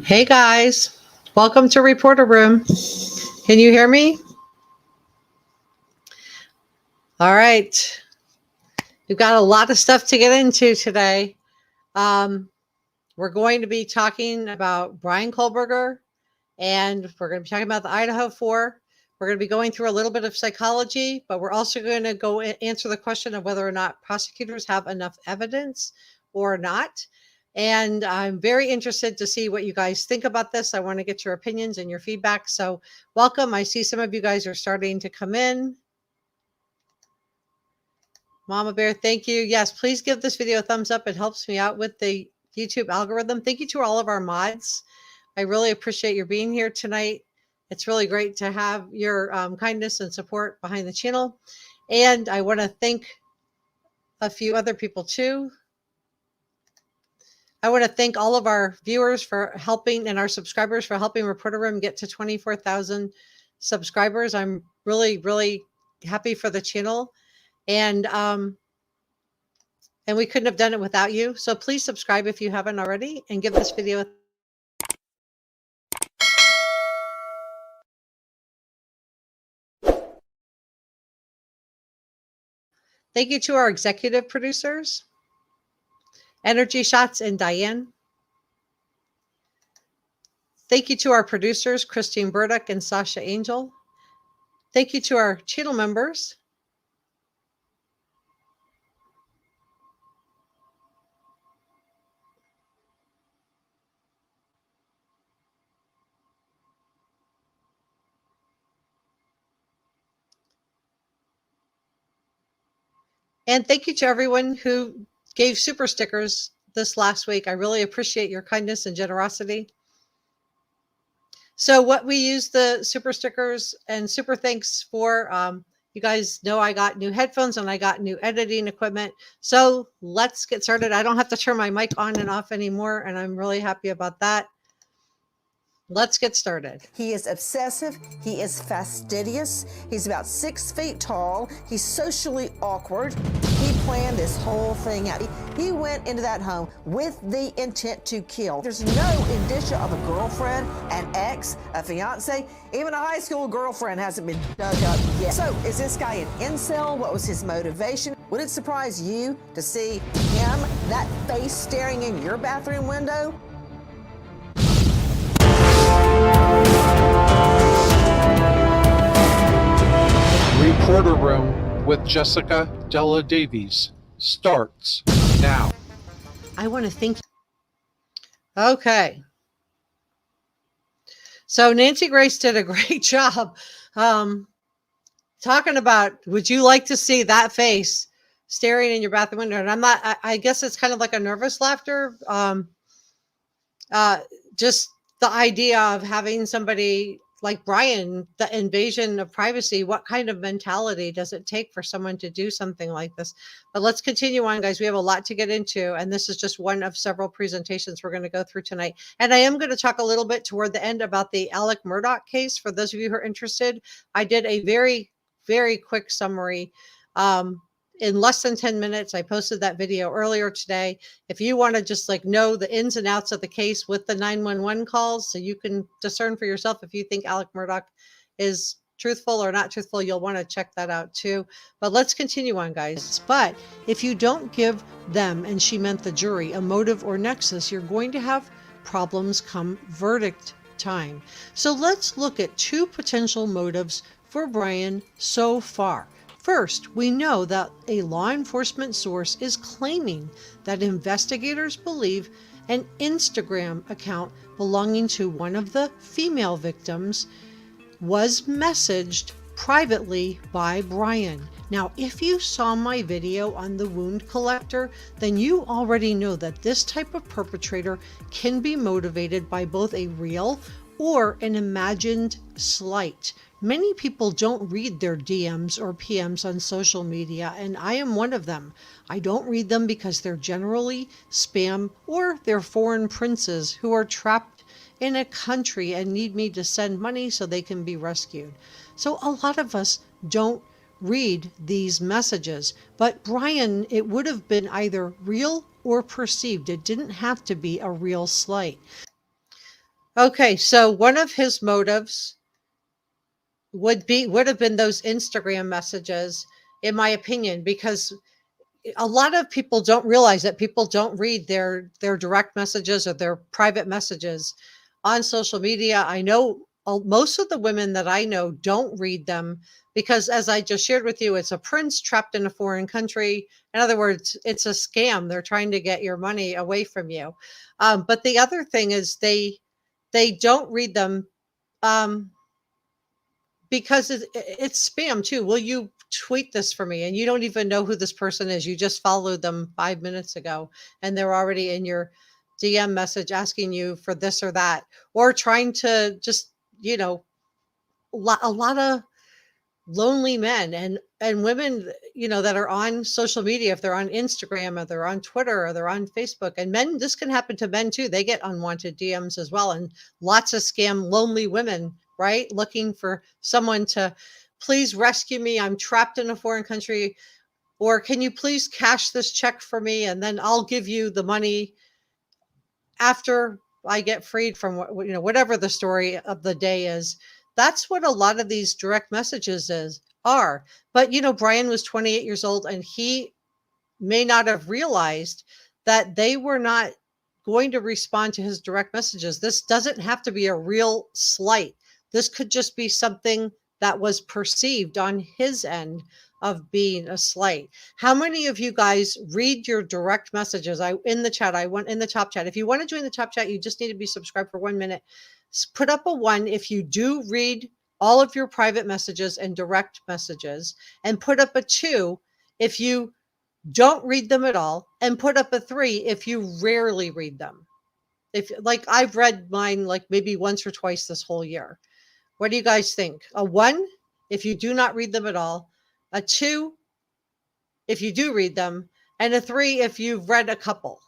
Hey guys, welcome to Reporter Room. Can you hear me? All right. We've got a lot of stuff to get into today. We're going to be talking about Bryan Kohberger, and we're going to be talking about the Idaho 4. We're going to be going through a little bit of psychology, but we're also going to go answer the question of whether or not prosecutors have enough evidence or not. And I'm very interested to see what you guys think about this. I want to get your opinions and your feedback. So welcome. I see some of you guys are starting to come in. Mama Bear, thank you. Yes, please give this video a thumbs up. It helps me out with the YouTube algorithm. Thank you to all of our mods. I really appreciate your being here tonight. It's really great to have your kindness and support behind the channel. And I want to thank a few other people too. I want to thank all of our viewers for helping and our subscribers for helping Reporter Room get to 24,000 subscribers. I'm really, really happy for the channel. And we couldn't have done it without you. So please subscribe if you haven't already and give this video a thank you to our executive producers, Energy Shots and Diane. Thank you to our producers, Christine Burdick and Sasha Angel. Thank you to our channel members. And thank you to everyone who gave super stickers this last week. I really appreciate your kindness and generosity. So what we use the super stickers and super thanks for, you guys know I got new headphones and I got new editing equipment. So let's get started. I don't have to turn my mic on and off anymore, and I'm really happy about that. Let's get started. He is obsessive. He is fastidious. He's about 6 feet tall. He's socially awkward. He planned this whole thing out. He went into that home with the intent to kill. There's no indicia of a girlfriend, an ex, a fiance, even a high school girlfriend hasn't been dug up yet. So is this guy an incel? What was his motivation? Would it surprise you to see him, that face staring in your bathroom window? Reporter Room with Jessica Della Davies starts now. I want to thank you. Okay. So Nancy Grace did a great job talking about, would you like to see that face staring in your bathroom window? And I'm not, I guess it's kind of like a nervous laughter. Just the idea of having somebody like Bryan, the invasion of privacy, what kind of mentality does it take for someone to do something like this? But let's continue on, guys. We have a lot to get into, and this is just one of several presentations we're going to go through tonight. And I am going to talk a little bit toward the end about the Alec Murdaugh case. For those of you who are interested, I did a very, very quick summary in less than 10 minutes. I posted that video earlier today. If you want to just like know the ins and outs of the case with the 911 calls, so you can discern for yourself if you think Alec Murdaugh is truthful or not truthful, you'll want to check that out too. But let's continue on, guys. But if you don't give them, and she meant the jury, a motive or nexus, you're going to have problems come verdict time. So let's look at two potential motives for Bryan so far. First, we know that a law enforcement source is claiming that investigators believe an Instagram account belonging to one of the female victims was messaged privately by Bryan. Now, if you saw my video on the wound collector, then you already know that this type of perpetrator can be motivated by both a real or an imagined slight. Many people don't read their DMs or PMs on social media, and I am one of them. I don't read them because they're generally spam or they're foreign princes who are trapped in a country and need me to send money so they can be rescued. So a lot of us don't read these messages, but Bryan, it would have been either real or perceived. It didn't have to be a real slight. Okay, so one of his motives would have been those Instagram messages, in my opinion, because a lot of people don't realize that people don't read their direct messages or their private messages on social media. I know most of the women that I know don't read them because, as I just shared with you, it's a prince trapped in a foreign country. In other words, it's a scam. They're trying to get your money away from you. But the other thing is they don't read them because it's spam too. Will you tweet this for me? And you don't even know who this person is. You just followed them 5 minutes ago and they're already in your DM message asking you for this or that, or trying to just, a lot of lonely men and women, that are on social media, if they're on Instagram or they're on Twitter or they're on Facebook, and men, this can happen to men too. They get unwanted DMs as well. And lots of scam lonely women, right? Looking for someone to please rescue me. I'm trapped in a foreign country. Or can you please cash this check for me? And then I'll give you the money after I get freed from whatever the story of the day is. That's what a lot of these direct messages are. But Bryan was 28 years old and he may not have realized that they were not going to respond to his direct messages. This doesn't have to be a real slight. This could just be something that was perceived on his end of being a slight. How many of you guys read your direct messages? I went in the top chat. If you want to join the top chat, you just need to be subscribed for 1 minute. Put up a 1 if you do read all of your private messages and direct messages, and put up a 2 if you don't read them at all, and put up a 3 if you rarely read them. If, like, I've read mine like maybe once or twice this whole year. What do you guys think? A 1 if you do not read them at all, a 2 if you do read them, and a 3 if you've read a couple.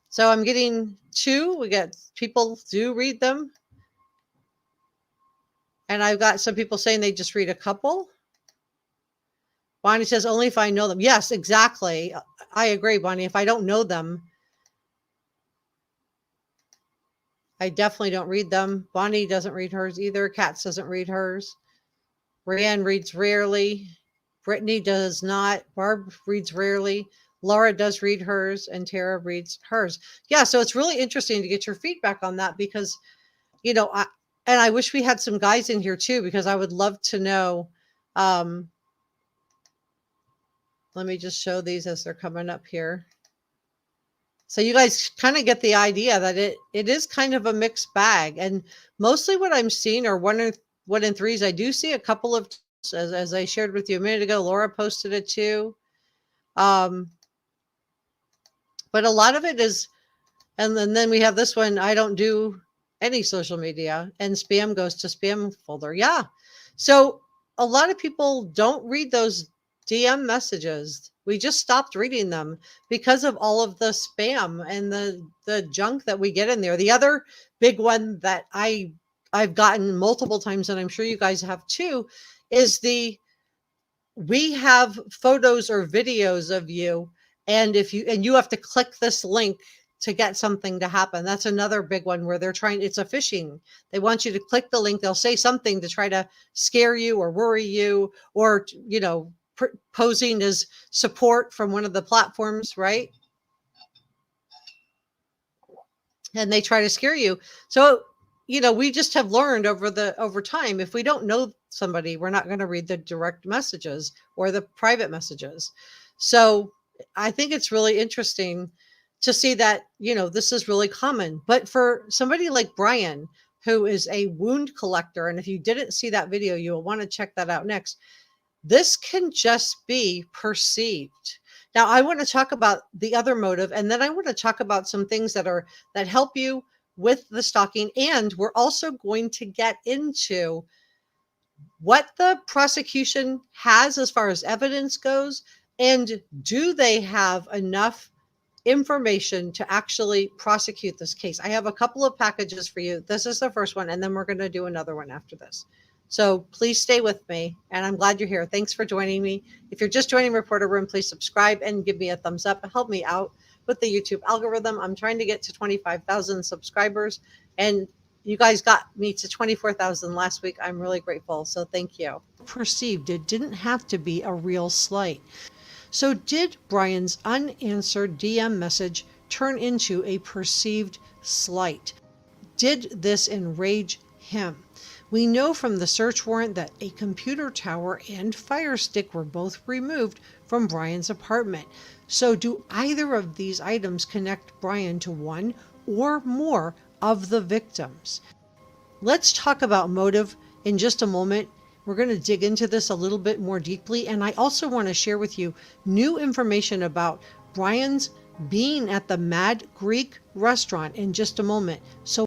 So I'm getting 2. We got people do read them. And I've got some people saying they just read a couple. Bonnie says, only if I know them. Yes, exactly. I agree, Bonnie. If I don't know them, I definitely don't read them. Bonnie doesn't read hers either. Katz doesn't read hers. Rianne reads rarely. Brittany does not. Barb reads rarely. Laura does read hers, and Tara reads hers. Yeah, so it's really interesting to get your feedback on that because, I wish we had some guys in here too, because I would love to know. Let me just show these as they're coming up here. So you guys kind of get the idea that it is kind of a mixed bag. And mostly what I'm seeing are 1 and 3s. I do see a couple of, as I shared with you a minute ago, Laura posted it too. But a lot of it is, and then we have this one, I don't do any social media, and spam goes to spam folder. Yeah. So a lot of people don't read those DM messages. We just stopped reading them because of all of the spam and the junk that we get in there. The other big one that I've gotten multiple times, and I'm sure you guys have too, is we have photos or videos of you, and you have to click this link to get something to happen. That's another big one where it's a phishing. They want you to click the link. They'll say something to try to scare you or worry you, or, posing as support from one of the platforms, right? And they try to scare you. So, we just have learned over time, if we don't know somebody, we're not going to read the direct messages or the private messages. So I think it's really interesting to see that, this is really common. But for somebody like Bryan, who is a wound collector, and if you didn't see that video, you'll want to check that out next. This can just be perceived. Now, I want to talk about the other motive, and then I want to talk about some things that help you with the stalking. And we're also going to get into what the prosecution has as far as evidence goes, and do they have enough information to actually prosecute this case. I have a couple of packages for you. This is the first one, and then we're going to do another one after this. So please stay with me, and I'm glad you're here. Thanks for joining me. If you're just joining Reporter Room, please subscribe and give me a thumbs up. Help me out with the YouTube algorithm. I'm trying to get to 25,000 subscribers, and you guys got me to 24,000 last week. I'm really grateful. So thank you. Perceived it didn't have to be a real slight. So did Bryan's unanswered DM message turn into a perceived slight? Did this enrage him? We know from the search warrant that a computer tower and fire stick were both removed from Bryan's apartment. So do either of these items connect Bryan to one or more of the victims? Let's talk about motive in just a moment. We're going to dig into this a little bit more deeply. And I also want to share with you new information about Bryan's being at the Mad Greek restaurant in just a moment. So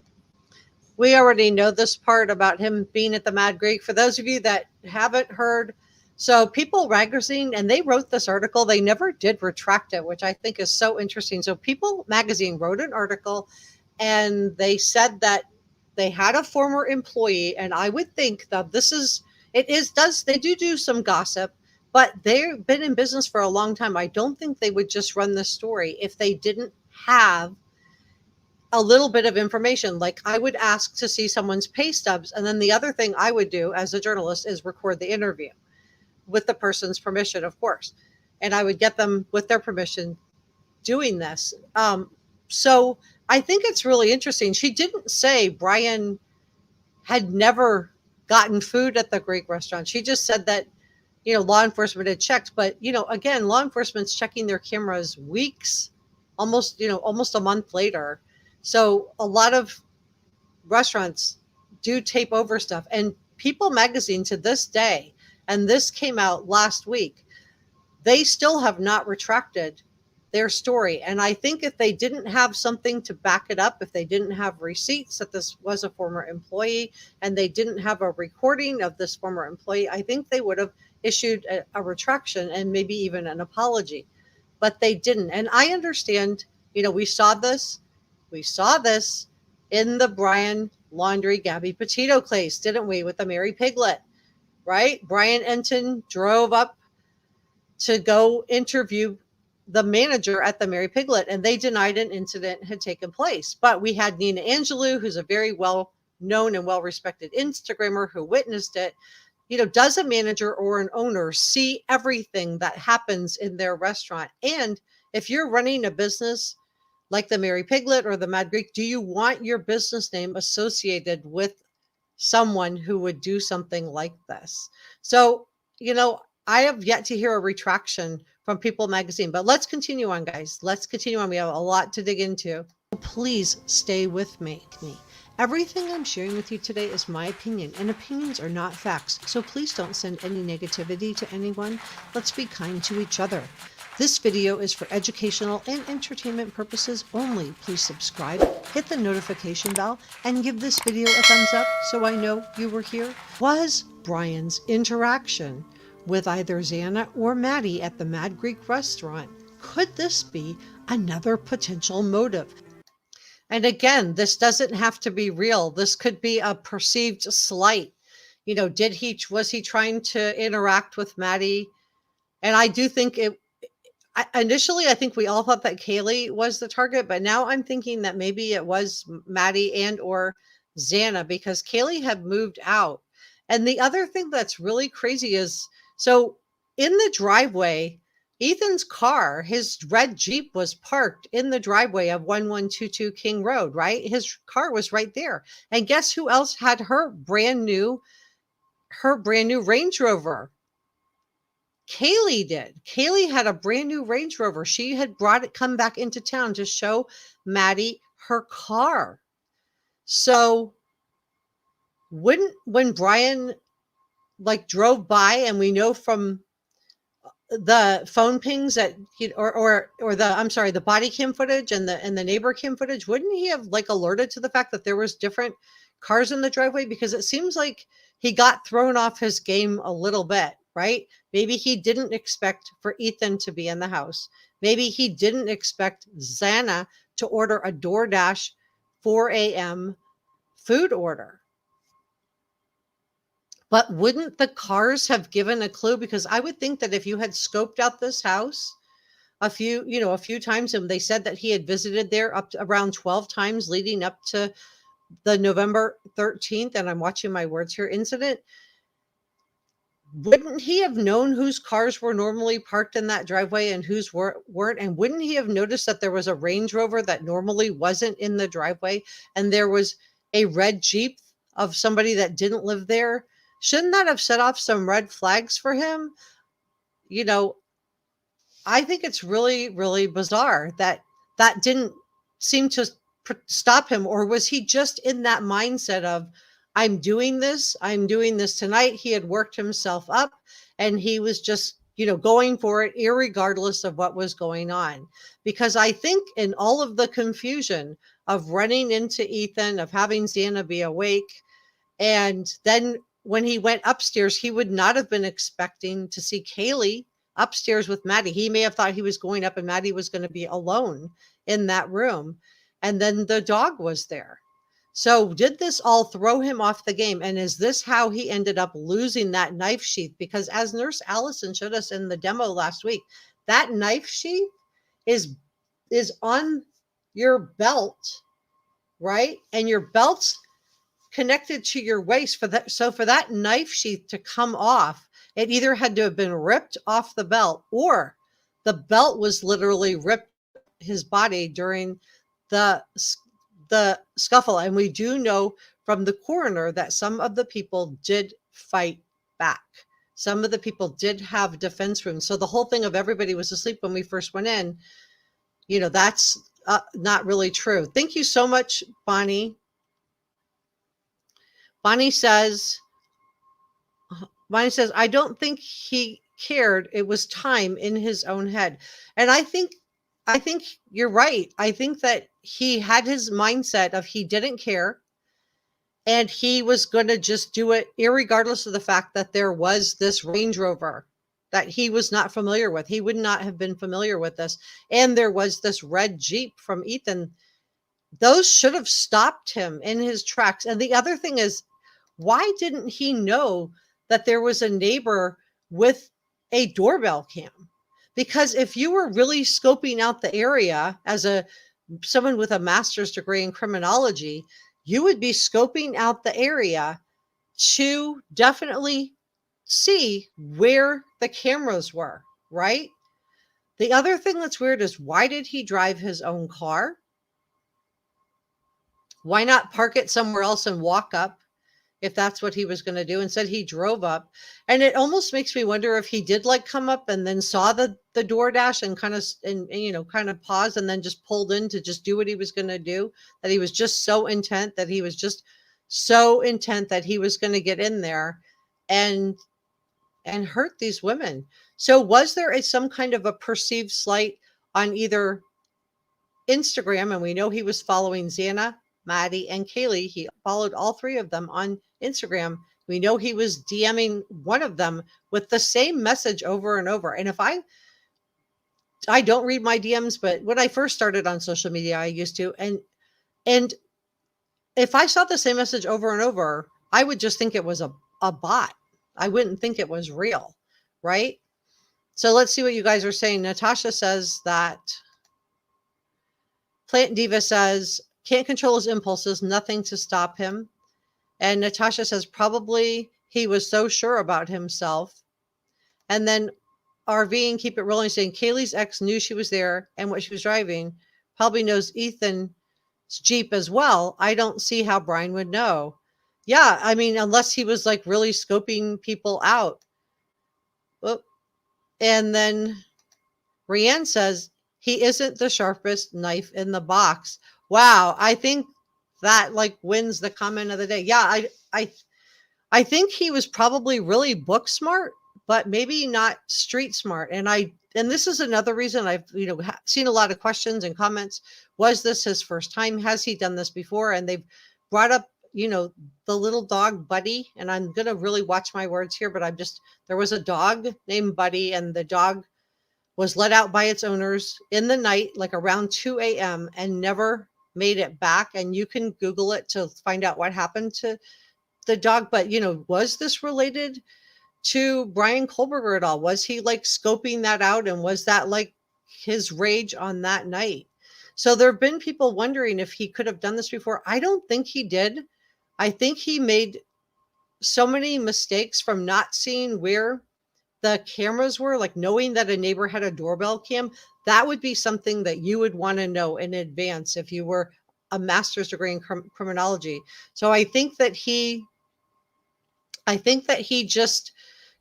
we already know this part about him being at the Mad Greek. For those of you that haven't heard, so People Magazine, and they wrote this article, they never did retract it, which I think is so interesting. So People Magazine wrote an article and they said that they had a former employee, and I would think that they do some gossip, but they've been in business for a long time. I don't think they would just run this story if they didn't have a little bit of information. Like, I would ask to see someone's pay stubs. And then the other thing I would do as a journalist is record the interview with the person's permission, of course. And I would get them with their permission doing this. So I think it's really interesting. She didn't say Bryan had never gotten food at the Greek restaurant. She just said that, law enforcement had checked. But, again, law enforcement's checking their cameras weeks, almost a month later. So a lot of restaurants do tape over stuff. And People Magazine to this day, and this came out last week, they still have not retracted their story. And I think if they didn't have something to back it up, if they didn't have receipts that this was a former employee, and they didn't have a recording of this former employee, I think they would have issued a retraction and maybe even an apology. But they didn't. And I understand, we saw this in the Bryan Laundrie Gabby Petito case, didn't we, with the Mary Piglet, right? Brian Enton drove up to go interview the manager at the Mary Piglet, and they denied an incident had taken place. But we had Nina Angelou, who's a very well-known and well-respected Instagrammer, who witnessed it. Does a manager or an owner see everything that happens in their restaurant? And if you're running a business like the Mary Piglet or the Mad Greek, do you want your business name associated with someone who would do something like this? So, I have yet to hear a retraction from People Magazine, but let's continue on, guys. Let's continue on. We have a lot to dig into. Please stay with me. Everything I'm sharing with you today is my opinion, and opinions are not facts. So please don't send any negativity to anyone. Let's be kind to each other. This video is for educational and entertainment purposes only. Please subscribe, hit the notification bell, and give this video a thumbs up so I know you were here. Was Bryan's interaction with either Xana or Maddie at the Mad Greek restaurant, could this be another potential motive? And again, this doesn't have to be real. This could be a perceived slight. Was he trying to interact with Maddie? And I do think initially, I think we all thought that Kaylee was the target, but now I'm thinking that maybe it was Maddie and or Xana, because Kaylee had moved out. And the other thing that's really crazy is, so in the driveway, Ethan's car, his red Jeep, was parked in the driveway of 1122 King Road, right? His car was right there. And guess who else had her brand new Range Rover? Kaylee did. Kaylee had a brand new Range Rover. She had come back into town to show Maddie her car. So when Bryan drove by, and we know from the phone pings that the body cam footage and the neighbor cam footage, wouldn't he have alerted to the fact that there was different cars in the driveway? Because it seems like he got thrown off his game a little bit, right? Maybe he didn't expect for Ethan to be in the house. Maybe he didn't expect Xana to order a DoorDash 4 a.m. food order. But wouldn't the cars have given a clue? Because I would think that if you had scoped out this house, a few times, and they said that he had visited there up to around 12 times leading up to the November 13th, and I'm watching my words here, incident. Wouldn't he have known whose cars were normally parked in that driveway and whose weren't? And wouldn't he have noticed that there was a Range Rover that normally wasn't in the driveway, and there was a red Jeep of somebody that didn't live there? Shouldn't that have set off some red flags for him? You know, I think it's really, really bizarre that that didn't seem to stop him. Or was he just in that mindset of, I'm doing this tonight? He had worked himself up and he was just, going for it, irregardless of what was going on. Because I think in all of the confusion of running into Ethan, of having Xana be awake, and then when he went upstairs, he would not have been expecting to see Kaylee upstairs with Maddie. He may have thought he was going up and Maddie was going to be alone in that room. And then the dog was there. So did this all throw him off the game? And is this how he ended up losing that knife sheath? Because as Nurse Allison showed us in the demo last week, that knife sheath is on your belt, right? And your belt's connected to your waist for that. So for that knife sheath to come off, it either had to have been ripped off the belt, or the belt was literally ripped his body during the scuffle. And we do know from the coroner that some of the people did fight back. Some of the people did have defense rooms. So the whole thing of everybody was asleep when we first went in, that's not really true. Thank you so much, Bonnie. Bonnie says, I don't think he cared. It was time in his own head. And I think you're right. I think that he had his mindset of he didn't care and he was going to just do it irregardless of the fact that there was this Range Rover that he was not familiar with. He would not have been familiar with this. And there was this red Jeep from Ethan. Those should have stopped him in his tracks. And the other thing is, why didn't he know that there was a neighbor with a doorbell cam? Because if you were really scoping out the area as someone with a master's degree in criminology, you would be scoping out the area to definitely see where the cameras were, right? The other thing that's weird is, why did he drive his own car? Why not park it somewhere else and walk up? If that's what he was going to do. Instead, he drove up. And it almost makes me wonder if he did come up and then saw the DoorDash and kind of paused and then just pulled in to just do what he was going to do. That he was just so intent that he was going to get in there and hurt these women. So was there some kind of a perceived slight on either Instagram? And we know he was following Xana, Maddie, and Kaylee. He followed all three of them on Instagram. We know he was DMing one of them with the same message over and over. And if I don't read my DMs, but when I first started on social media, I used to. And if I saw the same message over and over, I would just think it was a bot. I wouldn't think it was real, right? So let's see what you guys are saying. Natasha says that Plant Diva says, can't control his impulses, nothing to stop him. And Natasha says, probably he was so sure about himself. And then RV and Keep It Rolling saying, Kaylee's ex knew she was there and what she was driving, probably knows Ethan's Jeep as well. I don't see how Bryan would know. Yeah, I mean, unless he was really scoping people out. Oh. And then Rianne says, he isn't the sharpest knife in the box. Wow, I think that wins the comment of the day. Yeah, I think he was probably really book smart, but maybe not street smart. And this is another reason I've seen a lot of questions and comments. Was this his first time? Has he done this before? And they've brought up the little dog Buddy. And I'm gonna really watch my words here, but there was a dog named Buddy, and the dog was let out by its owners in the night, around 2 a.m. and never made it back. And you can Google it to find out what happened to the dog. But, was this related to Bryan Kohberger at all? Was he scoping that out? And was that his rage on that night. So there have been people wondering if he could have done this before. I don't think he did. I think he made so many mistakes from not seeing where the cameras were, like knowing that a neighbor had a doorbell cam. That would be something that you would want to know in advance if you were a master's degree in criminology. So I think that he just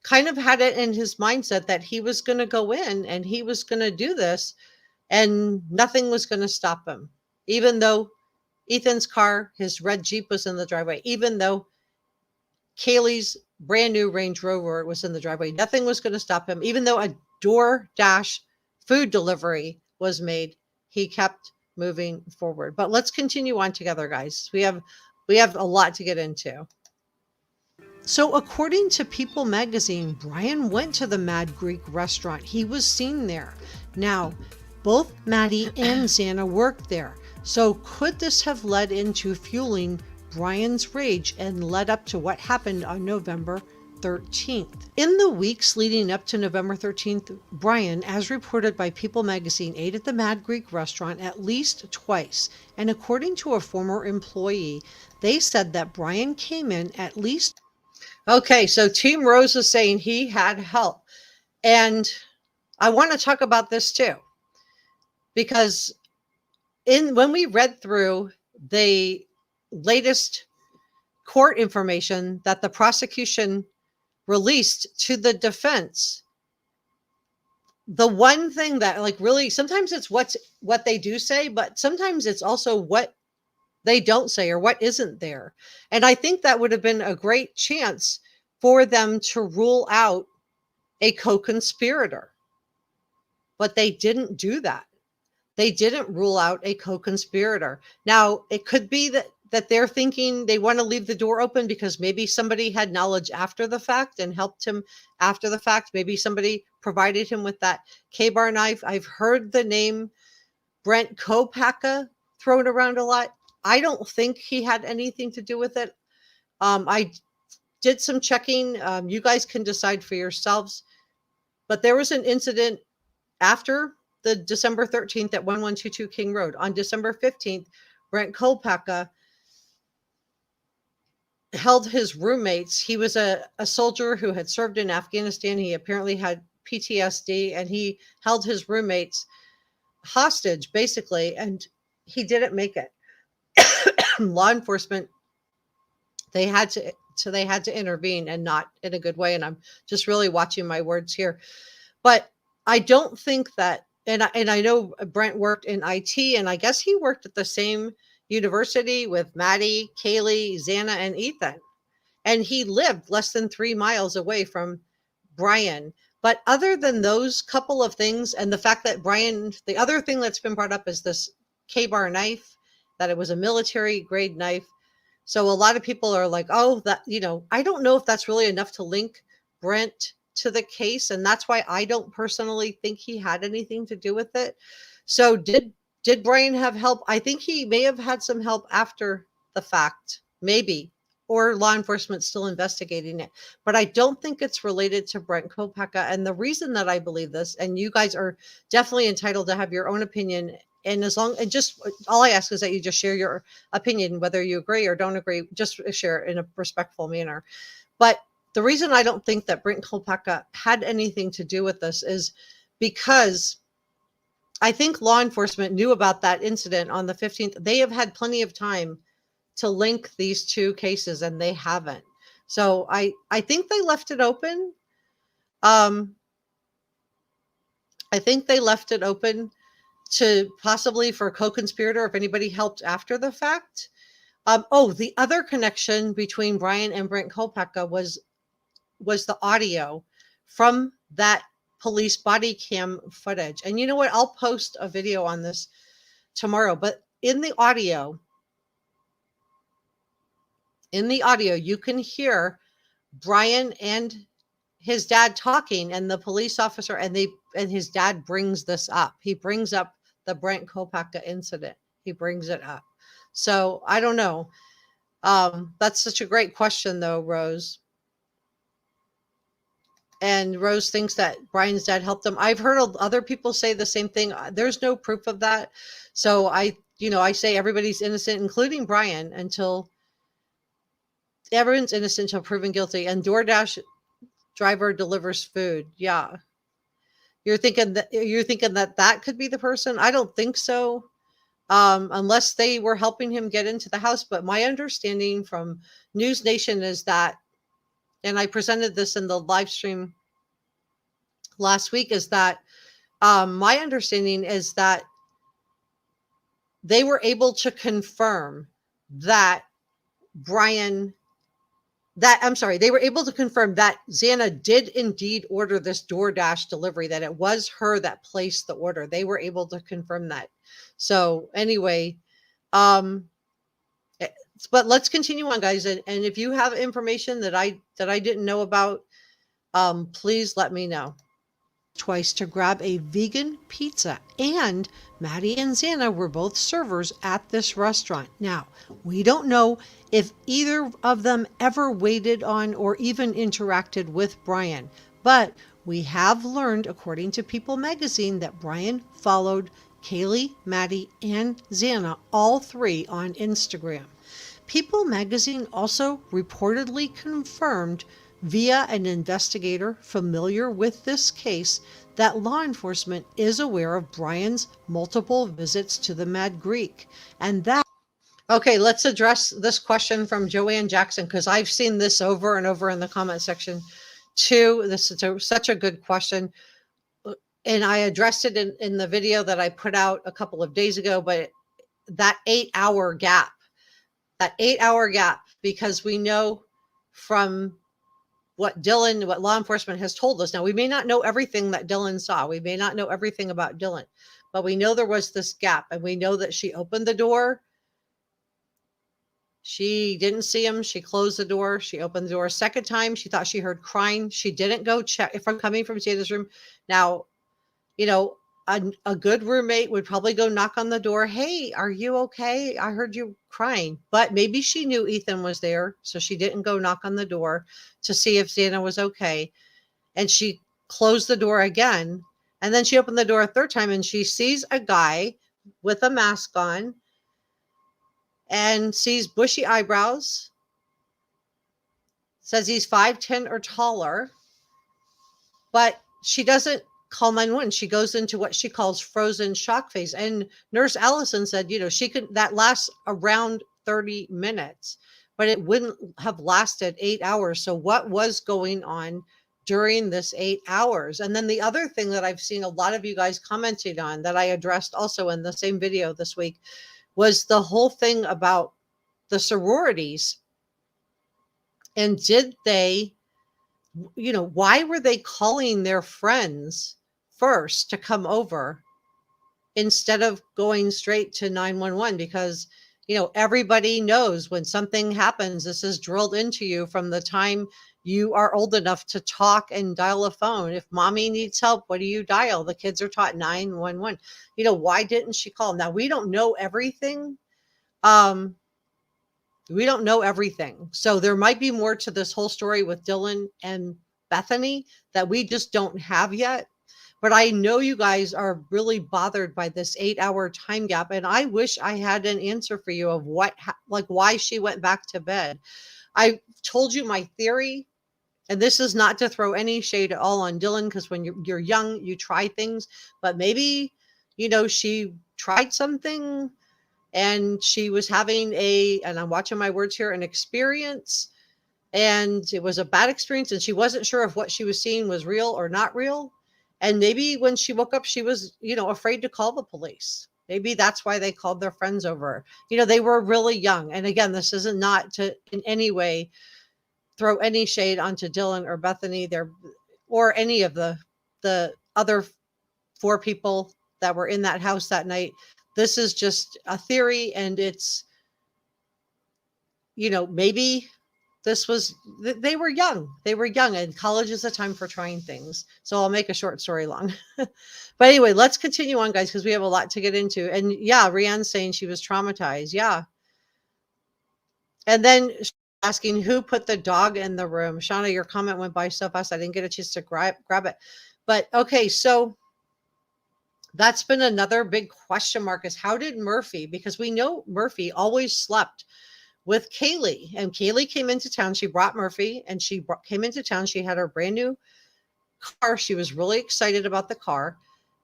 kind of had it in his mindset that he was going to go in and he was going to do this and nothing was going to stop him. Even though Ethan's car, his red Jeep, was in the driveway, even though Kaylee's brand new Range Rover was in the driveway, nothing was going to stop him. Even though a DoorDash food delivery was made, he kept moving forward. But let's continue on together, guys. We have a lot to get into. So according to People magazine, Bryan went to the Mad Greek restaurant. He was seen there. Now, both Maddie and Xana worked there. So could this have led into fueling Bryan's rage and led up to what happened on November 13th? In the weeks leading up to November 13th, Bryan, as reported by People magazine, ate at the Mad Greek restaurant at least twice. And according to a former employee, they said that Bryan came in at least. Okay, so Team Rose is saying he had help. And I want to talk about this too, because when we read through the latest court information that the prosecution released to the defense, the one thing that like really, sometimes it's what they do say, but sometimes it's also what they don't say or what isn't there. And I think that would have been a great chance for them to rule out a co-conspirator. But they didn't do that. They didn't rule out a co-conspirator. Now, it could be that they're thinking they want to leave the door open because maybe somebody had knowledge after the fact and helped him after the fact. Maybe somebody provided him with that K-bar knife. I've heard the name Bryan Kohberger thrown around a lot. I don't think he had anything to do with it. I did some checking. You guys can decide for yourselves. But there was an incident after the December 13th at 1122 King Road. On December 15th, Bryan Kohberger held his roommates. He was a soldier who had served in Afghanistan. He apparently had PTSD, and he held his roommates hostage, basically, and he didn't make it. Law enforcement, they had to intervene, and not in a good way. And I'm just really watching my words here. But I don't think that, and I know Brent worked in IT, and I guess he worked at the same university with Maddie, Kaylee, Xana, and Ethan. And he lived less than 3 miles away from Bryan. But other than those couple of things, and the fact that Bryan, the other thing that's been brought up is this K-bar knife, that it was a military grade knife. So a lot of people are like, oh, that, I don't know if that's really enough to link Brent to the case. And that's why I don't personally think he had anything to do with it. So did Bryan have help? I think he may have had some help after the fact, maybe, or law enforcement still investigating it. But I don't think it's related to Bryan Kohberger. And the reason that I believe this, and you guys are definitely entitled to have your own opinion, and just all I ask is that you just share your opinion, whether you agree or don't agree, just share it in a respectful manner. But the reason I don't think that Bryan Kohberger had anything to do with this is because I think law enforcement knew about that incident on the 15th. They have had plenty of time to link these two cases, and they haven't. So I think they left it open. I think they left it open to possibly for a co-conspirator if anybody helped after the fact. The other connection between Bryan and Bryan Kohberger was the audio from that police body cam footage. And you know what? I'll post a video on this tomorrow. But in the audio, you can hear Bryan and his dad talking, and the police officer, and his dad brings this up. He brings up the Bryan Kohberger incident. He brings it up. So I don't know. That's such a great question though, Rose. And Rose thinks that Brian's dad helped them. I've heard other people say the same thing. There's no proof of that. So I say everybody's innocent, including Brian, until everyone's innocent until proven guilty. And DoorDash driver delivers food. Yeah. You're thinking that could be the person? I don't think so. Unless they were helping him get into the house. But my understanding from NewsNation is that, and I presented this in the live stream last week, is that my understanding is that they were able to confirm that they were able to confirm that Xana did indeed order this DoorDash delivery, that it was her that placed the order. They were able to confirm that. So anyway, but let's continue on, guys. And if you have information that I didn't know about, please let me know. Twice to grab a vegan pizza, and Maddie and Xana were both servers at this restaurant. Now, we don't know if either of them ever waited on or even interacted with Bryan, but we have learned, according to People magazine, that Bryan followed Kaylee, Maddie, and Xana, all three, on Instagram. People magazine also reportedly confirmed via an investigator familiar with this case that law enforcement is aware of Bryan's multiple visits to the Mad Greek. And that... Okay, let's address this question from Joanne Jackson, because I've seen this over and over in the comment section too. This is such a good question. And I addressed it in the video that I put out a couple of days ago, but that 8-hour gap, because we know from what law enforcement has told us. Now, we may not know everything that Dylan saw. We may not know everything about Dylan, but we know there was this gap, and we know that she opened the door. She didn't see him. She closed the door. She opened the door a second time. She thought she heard crying. She didn't go check if I'm coming from Xana's room. Now, a good roommate would probably go knock on the door. Hey, are you okay? I heard you crying. But maybe she knew Ethan was there, so she didn't go knock on the door to see if Xana was okay. And she closed the door again. And then she opened the door a third time, and she sees a guy with a mask on and sees bushy eyebrows. Says he's 5'10" or taller. But she doesn't call 911. She goes into what she calls frozen shock phase. And Nurse Allison said, that lasts around 30 minutes, but it wouldn't have lasted 8 hours. So what was going on during this 8 hours? And then the other thing that I've seen a lot of you guys commenting on, that I addressed also in the same video this week, was the whole thing about the sororities. And did they, why were they calling their friends first to come over instead of going straight to 911? Because, everybody knows when something happens, this is drilled into you from the time you are old enough to talk and dial a phone. If mommy needs help, what do you dial? The kids are taught 911. Why didn't she call? Now, we don't know everything. We don't know everything. So there might be more to this whole story with Dylan and Bethany that we just don't have yet. But I know you guys are really bothered by this 8-hour time gap. And I wish I had an answer for you of why she went back to bed. I told you my theory, and this is not to throw any shade at all on Dylan, because when you're young, you try things. But maybe, she tried something, and she was having and I'm watching my words here, an experience, and it was a bad experience, and she wasn't sure if what she was seeing was real or not real. And maybe when she woke up, she was, afraid to call the police. Maybe that's why they called their friends over. They were really young. And again, this isn't not to in any way throw any shade onto Dylan or Bethany there, or any of the other 4 people that were in that house that night. This is just a theory, and it's, maybe they were young. And college is a time for trying things. So I'll make a short story long. But anyway, let's continue on, guys, because we have a lot to get into. And yeah, Rianne's saying she was traumatized. Yeah. And then asking who put the dog in the room. Shauna, your comment went by so fast I didn't get a chance to grab it. But okay, so that's been another big question mark, is how did Murphy, because we know Murphy always slept with Kaylee, and Kaylee came into town. She brought Murphy, and she came into town. She had her brand new car. She was really excited about the car,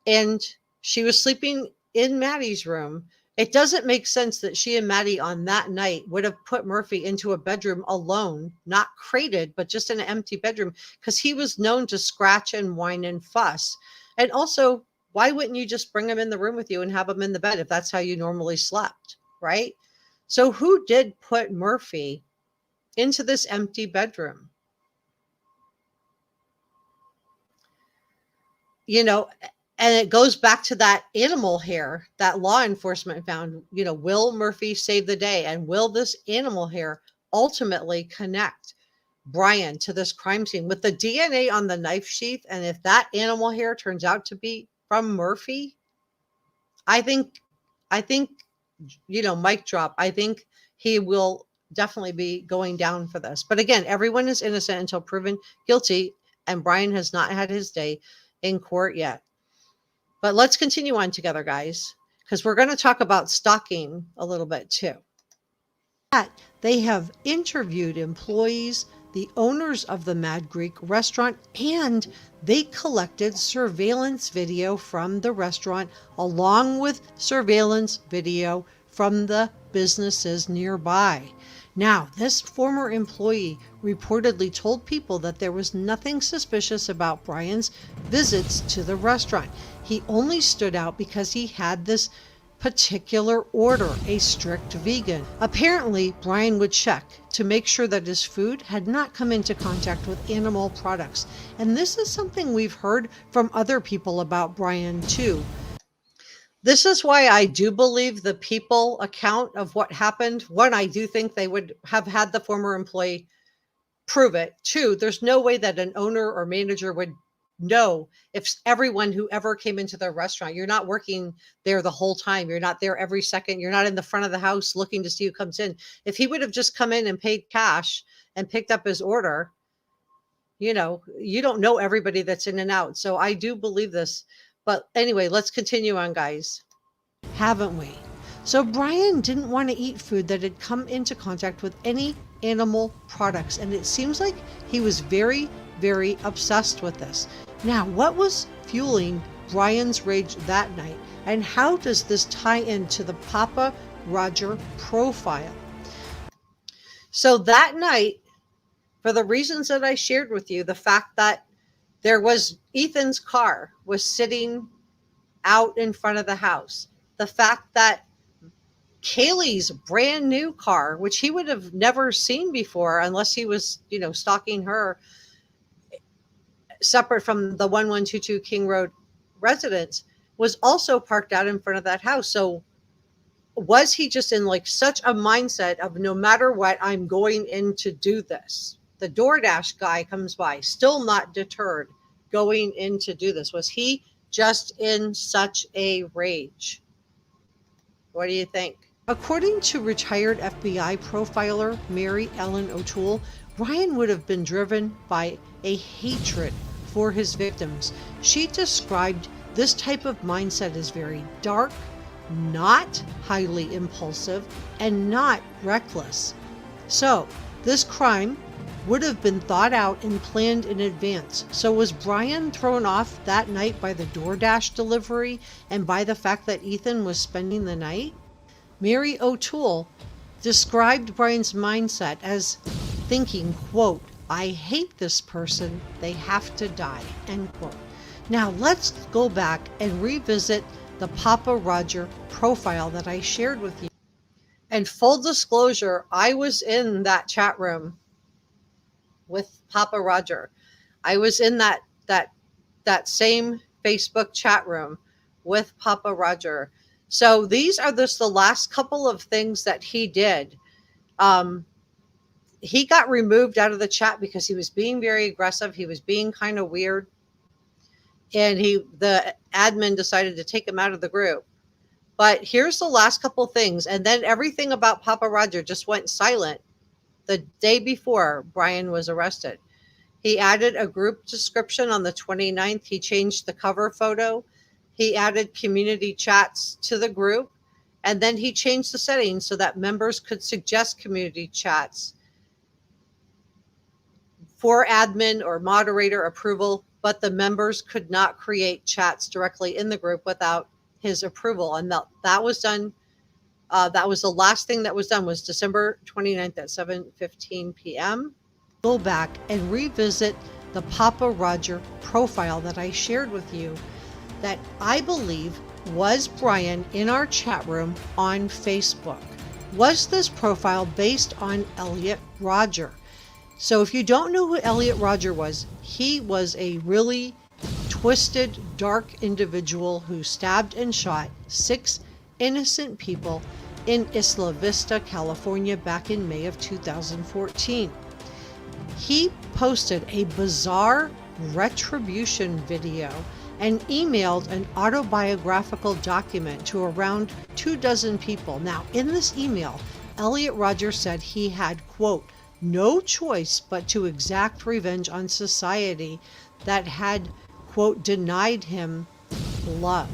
and she was sleeping in Maddie's room. It doesn't make sense that she and Maddie on that night would have put Murphy into a bedroom alone, not crated, but just in an empty bedroom, because he was known to scratch and whine and fuss. And also, why wouldn't you just bring him in the room with you and have him in the bed if that's how you normally slept, right? So who did put Murphy into this empty bedroom? You know, and it goes back to that animal hair that law enforcement found. You know, will Murphy save the day? And will this animal hair ultimately connect Bryan to this crime scene with the DNA on the knife sheath? And if that animal hair turns out to be from Murphy, I think, you know, mic drop. I think he will definitely be going down for this. But again, everyone is innocent until proven guilty, and Bryan has not had his day in court yet. But let's continue on together, guys, because we're going to talk about stalking a little bit too. They have interviewed employees, the owners of the Mad Greek restaurant, and they collected surveillance video from the restaurant along with surveillance video from the businesses nearby. Now, this former employee reportedly told people that there was nothing suspicious about Bryan's visits to the restaurant. He only stood out because he had this particular order, a strict vegan. Apparently, Bryan would check to make sure that his food had not come into contact with animal products. And this is something we've heard from other people about Bryan too. This is why I do believe the people account of what happened. One, I do think they would have had the former employee prove it. Two, there's no way that an owner or manager would know if everyone who ever came into the restaurant, you're not working there the whole time. You're not there every second. You're not in the front of the house looking to see who comes in. If he would have just come in and paid cash and picked up his order, you know, you don't know everybody that's in and out. So I do believe this. But anyway, let's continue on, guys. Haven't we? So Bryan didn't want to eat food that had come into contact with any animal products. And it seems like he was very, very obsessed with this. Now, what was fueling Bryan's rage that night? And how does this tie into the Papa Roger profile? So that night, for the reasons that I shared with you, the fact that there was Ethan's car was sitting out in front of the house. The fact that Kaylee's brand new car, which he would have never seen before unless he was, you know, stalking her, separate from the 1122 King Road residence, was also parked out in front of that house. So was he just in like such a mindset of no matter what, I'm going in to do this? The DoorDash guy comes by, still not deterred, going in to do this. Was he just in such a rage? What do you think? According to retired FBI profiler Mary Ellen O'Toole, Bryan would have been driven by a hatred for his victims. She described this type of mindset as very dark, not highly impulsive, and not reckless. So, this crime would have been thought out and planned in advance. So was Bryan thrown off that night by the DoorDash delivery and by the fact that Ethan was spending the night? Mary O'Toole described Bryan's mindset as thinking, quote, I hate this person, they have to die, end quote. Now let's go back and revisit the Papa Roger profile that I shared with you. And full disclosure, I was in that chat room with Papa Roger. I was in that same Facebook chat room with Papa Roger. So these are just the last couple of things that he did. He got removed out of the chat because he was being very aggressive. He was being kind of weird. And the admin decided to take him out of the group. But here's the last couple things. And then everything about Papa Roger just went silent the day before Bryan was arrested. He added a group description on the 29th. He changed the cover photo. He added community chats to the group. And then he changed the settings so that members could suggest community chats for admin or moderator approval, but the members could not create chats directly in the group without his approval. And that was done. That was the last thing that was done, was December 29th at 7:15 p.m. Go back and revisit the Papa Roger profile that I shared with you that I believe was Bryan in our chat room on Facebook. Was this profile based on Elliot Rodger? So if you don't know who Elliot Rodger was, he was a really twisted, dark individual who stabbed and shot 6 innocent people in Isla Vista, California back in May of 2014. He posted a bizarre retribution video and emailed an autobiographical document to around 24 people. Now, in this email, Elliot Rodger said he had, quote, no choice but to exact revenge on society that had, quote, denied him love.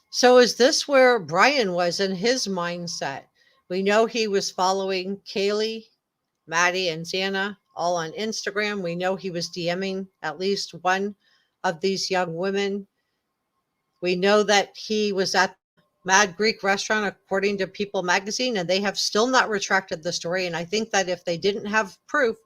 So is this where Bryan was in his mindset? We know he was following Kaylee, Maddie, and Xana all on Instagram. We know he was DMing at least one of these young women. We know that he was at Mad Greek restaurant, according to People magazine, and they have still not retracted the story. And I think that if they didn't have proof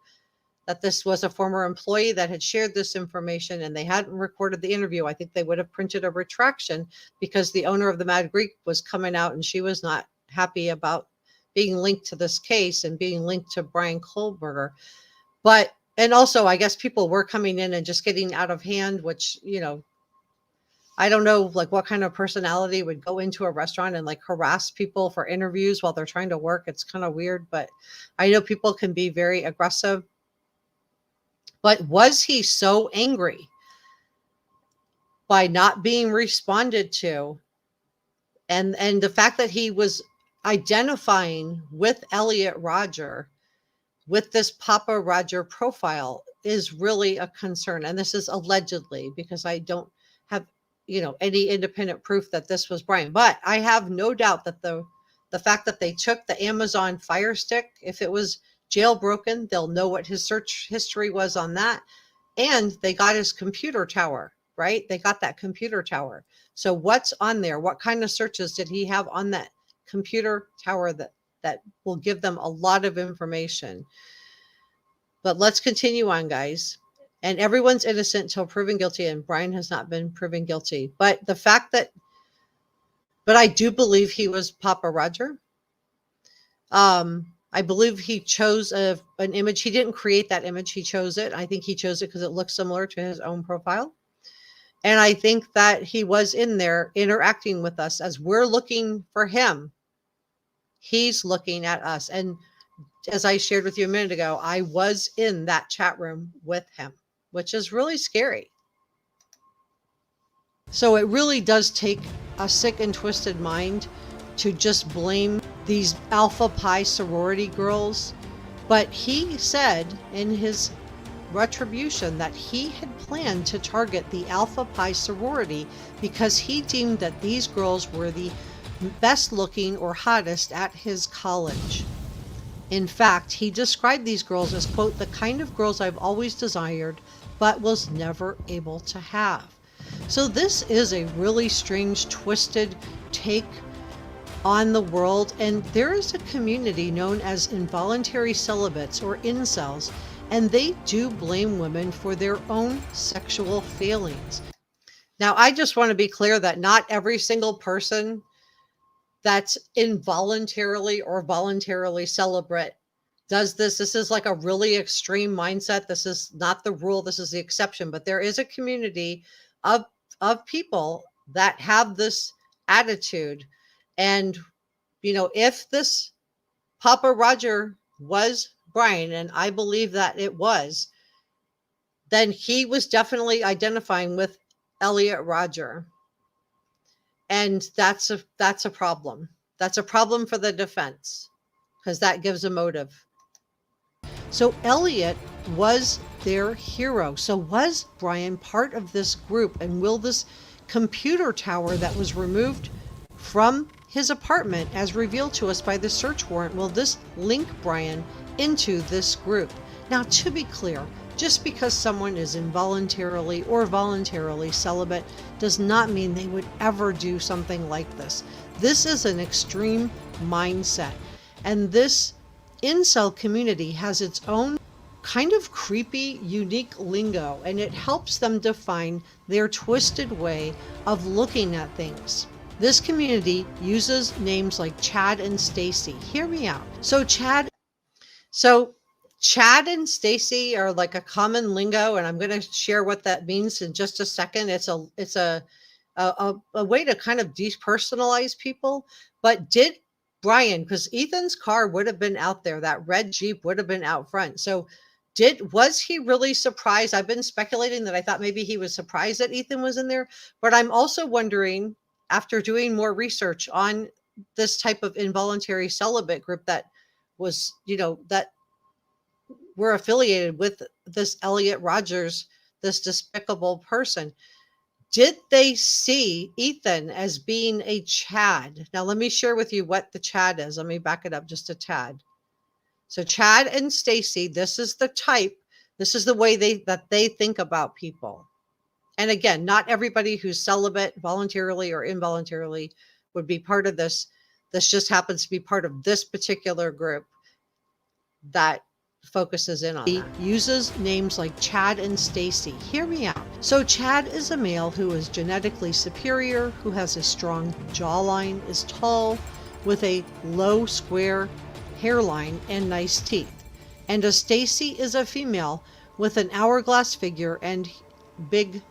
that this was a former employee that had shared this information and they hadn't recorded the interview, I think they would have printed a retraction, because the owner of the Mad Greek was coming out and she was not happy about being linked to this case and being linked to Bryan Kohberger. But, and also I guess people were coming in and just getting out of hand, which, you know, I don't know, like what kind of personality would go into a restaurant and like harass people for interviews while they're trying to work. It's kind of weird, but I know people can be very aggressive. But was he so angry by not being responded to? And the fact that he was identifying with Elliot Rodger, with this Papa Roger profile, is really a concern. And this is allegedly, because I don't have, you know, any independent proof that this was Bryan. But I have no doubt that the fact that they took the Amazon Fire Stick, if it was jailbroken, they'll know what his search history was on that. And they got his computer tower, right? They got that computer tower. So what's on there? What kind of searches did he have on that computer tower that will give them a lot of information? But let's continue on, guys. And everyone's innocent until proven guilty, and Bryan has not been proven guilty. But the fact that, but I do believe he was Papa Roger. I believe he chose an image. He didn't create that image. He chose it. I think he chose it because it looks similar to his own profile. And I think that he was in there interacting with us as we're looking for him. He's looking at us. And as I shared with you a minute ago, I was in that chat room with him, which is really scary. So it really does take a sick and twisted mind to just blame these Alpha Pi sorority girls. But he said in his retribution that he had planned to target the Alpha Pi sorority because he deemed that these girls were the best looking or hottest at his college. In fact, he described these girls as, quote, the kind of girls I've always desired but was never able to have. So this is a really strange, twisted take on the world. And there is a community known as involuntary celibates, or incels, and they do blame women for their own sexual failings. Now, I just want to be clear that not every single person that's involuntarily or voluntarily celibate does this. This is like a really extreme mindset. This is not the rule. This is the exception. But there is a community of people that have this attitude. And, you know, if this Papa Roger was Bryan, and I believe that it was, then he was definitely identifying with Elliot Rodger. And that's a problem. That's a problem for the defense. because that gives a motive. So Elliot was their hero. So was Bryan part of this group? And will this computer tower that was removed from his apartment, as revealed to us by the search warrant, will this link Bryan into this group? Now, to be clear, just because someone is involuntarily or voluntarily celibate does not mean they would ever do something like this. This is an extreme mindset. And this incel community has its own kind of creepy, unique lingo, and it helps them define their twisted way of looking at things. This community uses names like Chad and Stacy. Hear me out. So Chad and Stacy are like a common lingo, and I'm going to share what that means in just a second. It's a way to kind of depersonalize people. But did Bryan, because Ethan's car would have been out there, that red Jeep would have been out front. So was he really surprised? I've been speculating that I thought maybe he was surprised that Ethan was in there, but I'm also wondering, after doing more research on this type of involuntary celibate group that was, that were affiliated with this Elliot Rogers, this despicable person, did they see Ethan as being a Chad? Now, let me share with you what the Chad is. Let me back it up just a tad. So Chad and Stacy, this is the type, this is the way that they think about people. And again, not everybody who's celibate, voluntarily or involuntarily, would be part of this. This just happens to be part of this particular group that focuses in on that. He uses names like Chad and Stacy. Hear me out. So Chad is a male who is genetically superior, who has a strong jawline, is tall, with a low square hairline and nice teeth. And a Stacy is a female with an hourglass figure and big,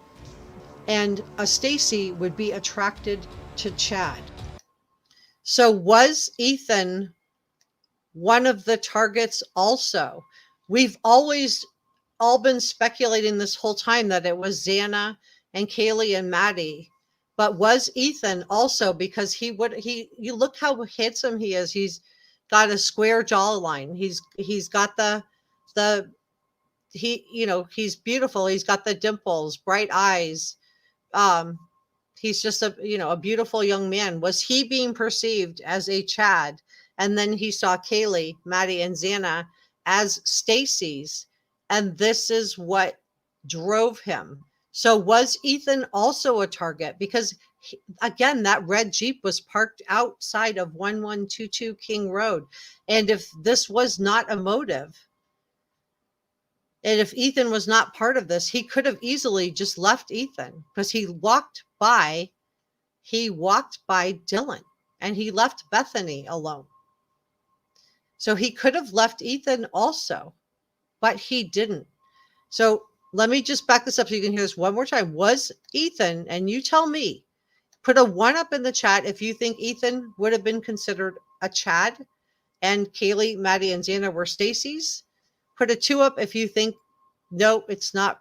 and a Stacy would be attracted to Chad. So was Ethan one of the targets also? We've always all been speculating this whole time that it was Xana and Kaylee and Maddie. But was Ethan also? Because you look how handsome he is. He's got a square jawline. He's got he's beautiful. He's got the dimples, bright eyes. He's just a beautiful young man. Was he being perceived as a Chad? And then he saw Kaylee, Maddie, and Xana as Stacy's, and this is what drove him. So was Ethan also a target? Because again, that red Jeep was parked outside of 1122 King Road. And if this was not a motive, and if Ethan was not part of this, he could have easily just left Ethan, because he walked by Dylan and he left Bethany alone. So he could have left Ethan also, but he didn't. So let me just back this up so you can hear this one more time. Was Ethan, and you tell me, put a 1 up in the chat if you think Ethan would have been considered a Chad and Kaylee, Maddie, and Xana were Stacy's. Put a 2 up if you think, no, it's not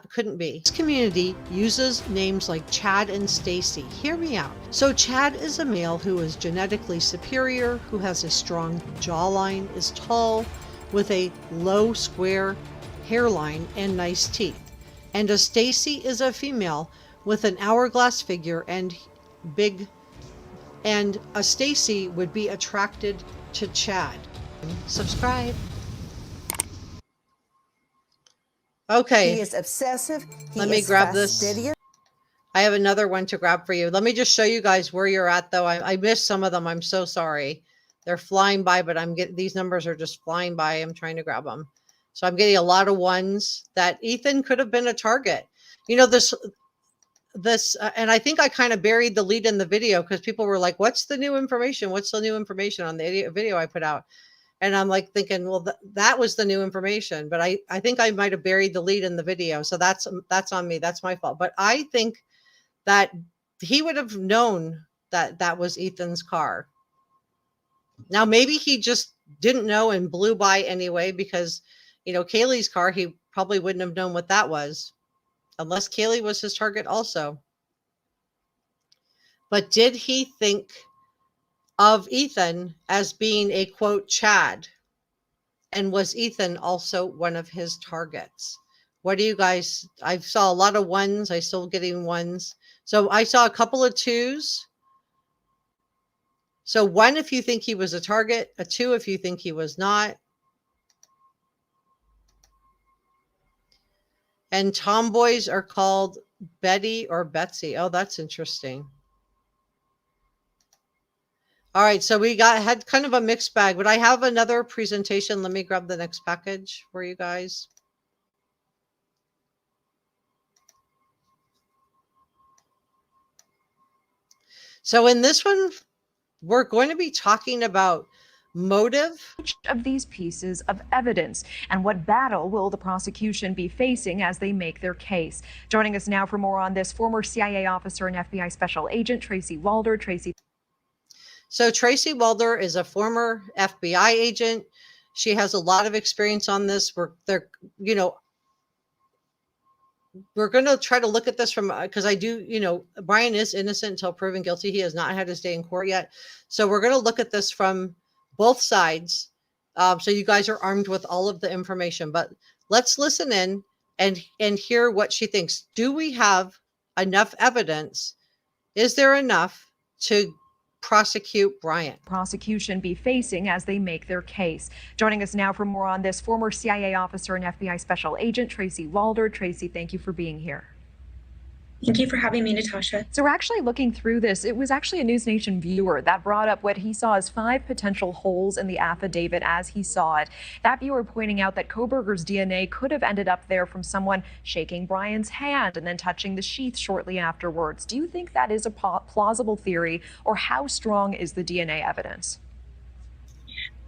couldn't be. This community uses names like Chad and Stacy. Hear me out. So Chad is a male who is genetically superior, who has a strong jawline, is tall, with a low square hairline and nice teeth. And a Stacy is a female with an hourglass figure and big, and a Stacy would be attracted to Chad. Subscribe. Okay. He is obsessive. Let me grab this. I have another one to grab for you. Let me just show you guys where you're at, though. I missed some of them. I'm so sorry. They're flying by, but these numbers are just flying by. I'm trying to grab them. So I'm getting a lot of ones that Ethan could have been a target. And I think I kind of buried the lead in the video because people were like, what's the new information? What's the new information on the video I put out? And I'm like thinking, well, that was the new information, but I think I might have buried the lead in the video. So that's on me. That's my fault. But I think that he would have known that that was Ethan's car. Now, maybe he just didn't know and blew by anyway, because, Kaylee's car, he probably wouldn't have known what that was unless Kaylee was his target also. But did he think of Ethan as being a quote Chad, and was Ethan also one of his targets? What do you guys? I saw a lot of ones. I still getting ones. So I saw a couple of twos. So 1 if you think he was a target, a 2 if you think he was not. And tomboys are called Betty or Betsy. Oh, that's interesting. All right, so we had kind of a mixed bag, but I have another presentation. Let me grab the next package for you guys. So in this one, we're going to be talking about motive. Each of these pieces of evidence, and what battle will the prosecution be facing as they make their case? Joining us now for more on this, former CIA officer and FBI special agent Tracy Walder. Tracy. So Tracy Walder is a former FBI agent. She has a lot of experience on this. We're going to try to look at this from, because I do, Bryan is innocent until proven guilty. He has not had his day in court yet. So we're going to look at this from both sides. So you guys are armed with all of the information, but let's listen in and hear what she thinks. Do we have enough evidence? Is there enough to prosecute Bryan? Prosecution be facing as they make their case. Joining us now for more on this, former CIA officer and FBI special agent Tracy Walder. Tracy, thank you for being here. Thank you for having me, Natasha. So we're actually looking through this. It was actually a NewsNation viewer that brought up what he saw as 5 potential holes in the affidavit as he saw it. That viewer pointing out that Kohberger's DNA could have ended up there from someone shaking Bryan's hand and then touching the sheath shortly afterwards. Do you think that is a plausible theory, or how strong is the DNA evidence?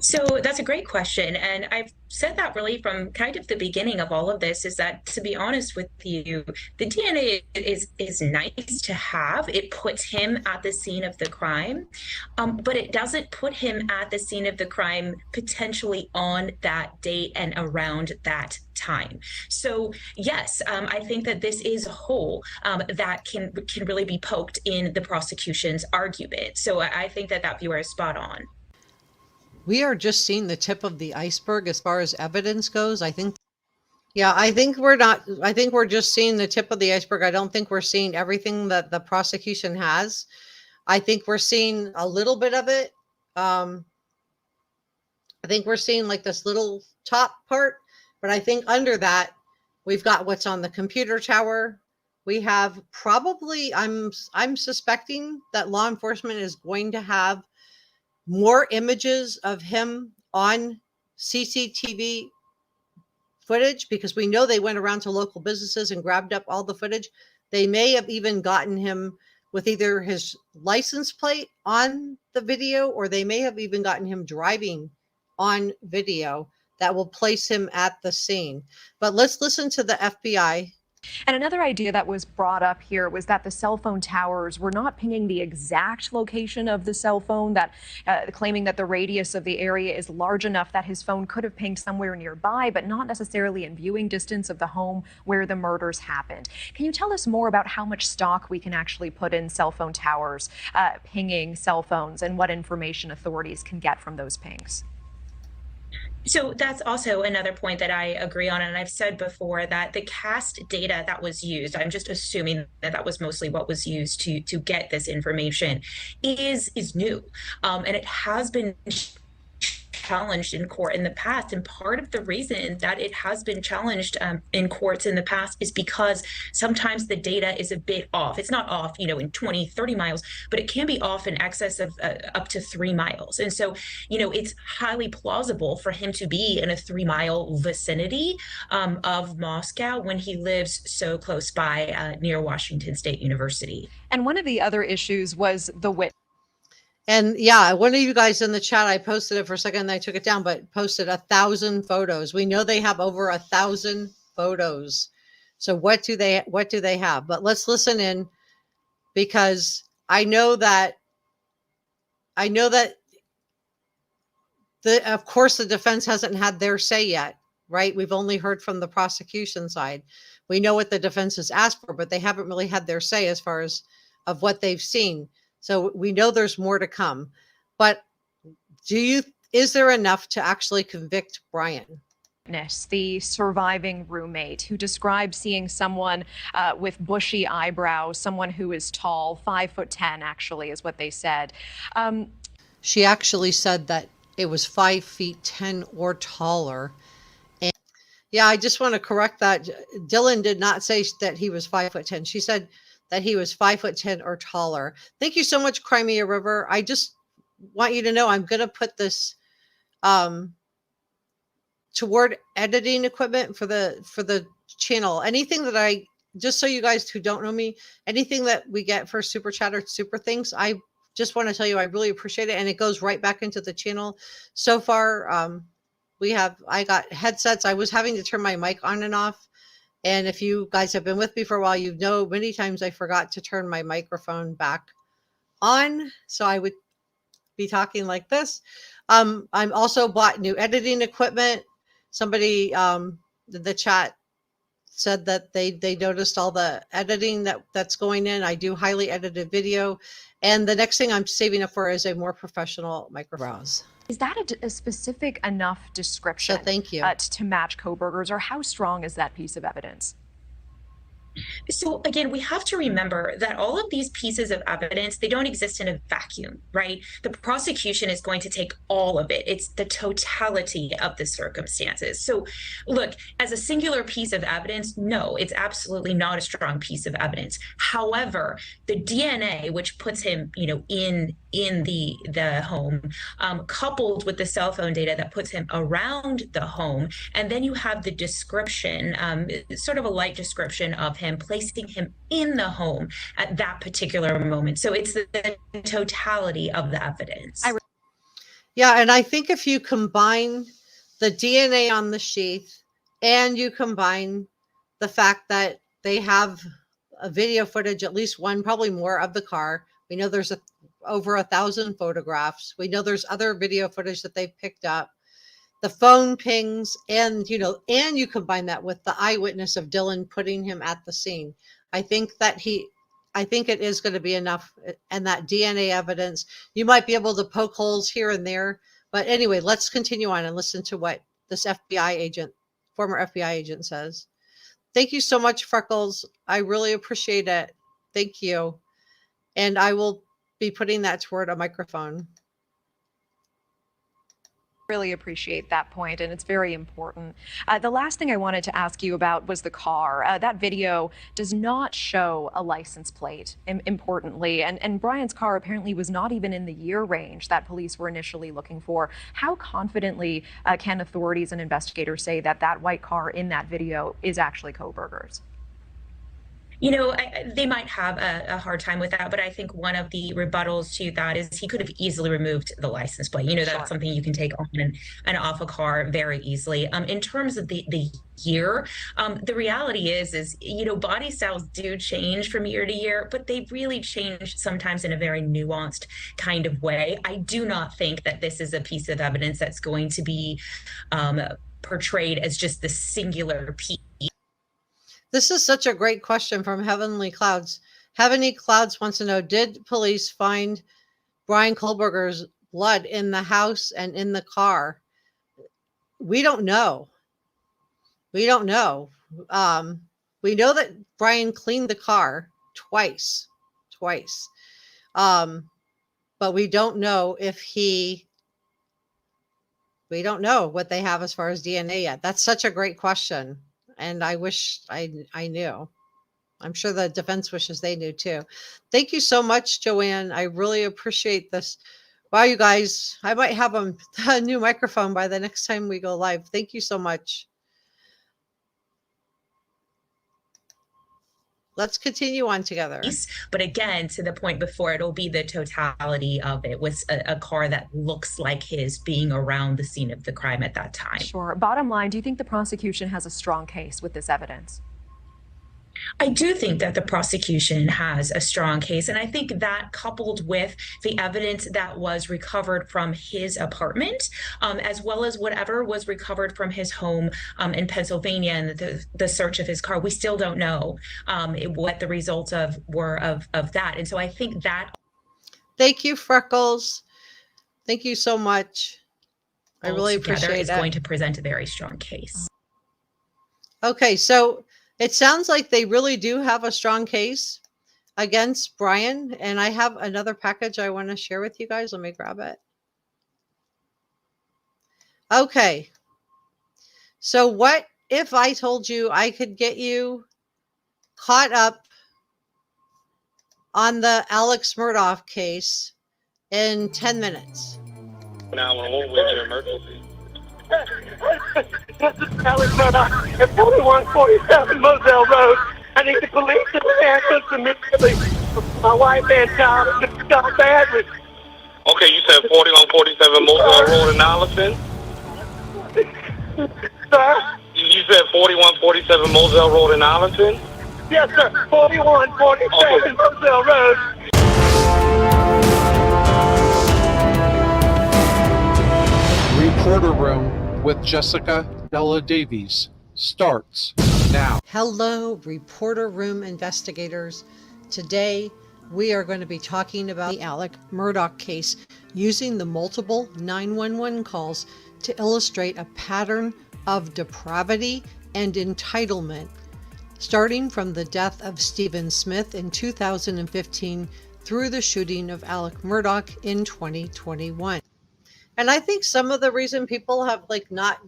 So that's a great question. And I've said that really from kind of the beginning of all of this, is that, to be honest with you, the DNA is nice to have. It puts him at the scene of the crime, but it doesn't put him at the scene of the crime potentially on that date and around that time. So yes, I think that this is a hole that can really be poked in the prosecution's argument. So I think that viewer is spot on. We are just seeing the tip of the iceberg as far as evidence goes. I think we're just seeing the tip of the iceberg. I don't think we're seeing everything that the prosecution has. I think we're seeing a little bit of it. I think we're seeing like this little top part, but I think under that, we've got what's on the computer tower. We have probably, I'm suspecting that law enforcement is going to have more images of him on CCTV footage, because we know they went around to local businesses and grabbed up all the footage. They may have even gotten him with either his license plate on the video, or they may have even gotten him driving on video that will place him at the scene. But let's listen to the FBI. And another idea that was brought up here was that the cell phone towers were not pinging the exact location of the cell phone, that claiming that the radius of the area is large enough that his phone could have pinged somewhere nearby, but not necessarily in viewing distance of the home where the murders happened. Can you tell us more about how much stock we can actually put in cell phone towers pinging cell phones, and what information authorities can get from those pings? So that's also another point that I agree on. And I've said before that the cast data that was used, I'm just assuming that was mostly what was used to get this information, is new. And it has been challenged in court in the past. And part of the reason that it has been challenged in courts in the past is because sometimes the data is a bit off. It's not off, in 20, 30 miles, but it can be off in excess of up to 3 miles. And so, it's highly plausible for him to be in a 3-mile vicinity of Moscow when he lives so close by near Washington State University. And one of the other issues was the witness. And yeah, one of you guys in the chat, I posted it for a second and I took it down, but posted 1,000 photos. We know they have over 1,000 photos. So what do they have? But let's listen in, because I know that of course the defense hasn't had their say yet, right? We've only heard from the prosecution side. We know what the defense has asked for, but they haven't really had their say as far as of what they've seen. So we know there's more to come. But is there enough to actually convict Bryan? The surviving roommate, who described seeing someone with bushy eyebrows, someone who is tall, 5'10", actually, is what they said. She actually said that it was 5'10" or taller. And yeah, I just want to correct that. Dylan did not say that he was 5'10". She said that he was 5'10" or taller. Thank you so much, Crimea River. I just want you to know I'm going to put this toward editing equipment for the channel. Anything that just so you guys who don't know me, anything that we get for super chat or super things, I just want to tell you I really appreciate it, and it goes right back into the channel. So far, I got headsets. I was having to turn my mic on and off, and if you guys have been with me for a while, you know many times I forgot to turn my microphone back on, so I would be talking like this. I'm also bought new editing equipment. Somebody the chat said that they noticed all the editing that's going in. I do highly edited video, and the next thing I'm saving up for is a more professional microphone. Is that a specific enough description thank you. To match Kohberger's, or how strong is that piece of evidence? So again, we have to remember that all of these pieces of evidence, they don't exist in a vacuum, right? The prosecution is going to take all of it. It's the totality of the circumstances. So look, as a singular piece of evidence, no, it's absolutely not a strong piece of evidence. However, the DNA, which puts him, in the home, coupled with the cell phone data that puts him around the home, and then you have the description, sort of a light description of him, placing him in the home at that particular moment. So it's the totality of the evidence. Yeah, and I think if you combine the DNA on the sheath and you combine the fact that they have a video footage, at least one, probably more, of the car. We know there's over 1,000 photographs. We know there's other video footage that they've picked up. The phone pings, and you combine that with the eyewitness of Dylan putting him at the scene. I think it is going to be enough. And that DNA evidence, you might be able to poke holes here and there. But anyway, let's continue on and listen to what this former FBI agent says. Thank you so much, Freckles. I really appreciate it. Thank you. And I will be putting that toward a microphone. Really appreciate that point, and it's very important. The last thing I wanted to ask you about was the car. That video does not show a license plate, importantly, and Bryan's car apparently was not even in the year range that police were initially looking for. How confidently can authorities and investigators say that that white car in that video is actually Kohberger's? They might have a hard time with that, but I think one of the rebuttals to that is he could have easily removed the license plate. That's Sure. something you can take on and off a car very easily. In terms of the year, the reality is body styles do change from year to year, but they really change sometimes in a very nuanced kind of way. I do not think that this is a piece of evidence that's going to be portrayed as just the singular piece. This is such a great question from Heavenly Clouds. Heavenly Clouds wants to know, did police find Bryan Kohberger's blood in the house and in the car? We don't know. We don't know. We know that Bryan cleaned the car twice. But we don't know we don't know what they have as far as DNA yet. That's such a great question. And I wish I knew. I'm sure the defense wishes they knew too. Thank you so much, Joanne. I really appreciate this. Wow, you guys, I might have a new microphone by the next time we go live. Thank you so much. Let's continue on together. But again, to the point before, it'll be the totality of it with a car that looks like his being around the scene of the crime at that time. Sure. Bottom line, do you think the prosecution has a strong case with this evidence? I do think that the prosecution has a strong case, and I think that, coupled with the evidence that was recovered from his apartment, as well as whatever was recovered from his home in Pennsylvania and the search of his car, we still don't know what the results were of that. And so I think that. Thank you, Freckles. Thank you so much. I really appreciate is it. going to present a very strong case. Okay, so it sounds like they really do have a strong case against Bryan, and I have another package I want to share with you guys. Let me grab it. Okay, so what if I told you I could get you caught up on the Alex Murdaugh case in 10 minutes? 911, where's your emergency? This is Alex Murdaugh at 4147 Moselle Road. I need the police to handle immediately. My wife and child have been shot badly. Okay, you said 4147 Moselle Road in Allison? Sir? You said 4147 Moselle Road in Allison? Yes, sir. 4147 Moselle Road. Reporter Room with Jessica Della Davies starts now. Hello, Reporter Room investigators. Today, we are going to be talking about the Alex Murdaugh case using the multiple 911 calls to illustrate a pattern of depravity and entitlement, starting from the death of Stephen Smith in 2015 through the shooting of Alex Murdaugh in 2021. And I think some of the reason people have not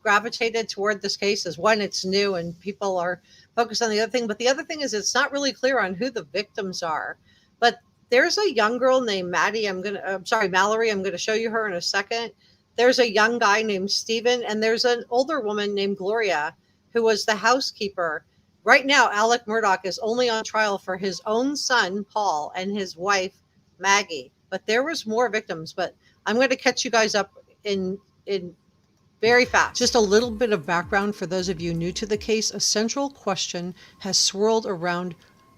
gravitated toward this case is, one, it's new and people are focused on the other thing. But the other thing is it's not really clear on who the victims are. But there's a young girl named Maddie. Mallory. I'm going to show you her in a second. There's a young guy named Steven, and there's an older woman named Gloria who was the housekeeper. Right now, Alex Murdaugh is only on trial for his own son, Paul, and his wife, Maggie. But there was more victims. But I'm going to catch you guys up in very fast. Just a little bit of background for those of you new to the case. A central question has swirled around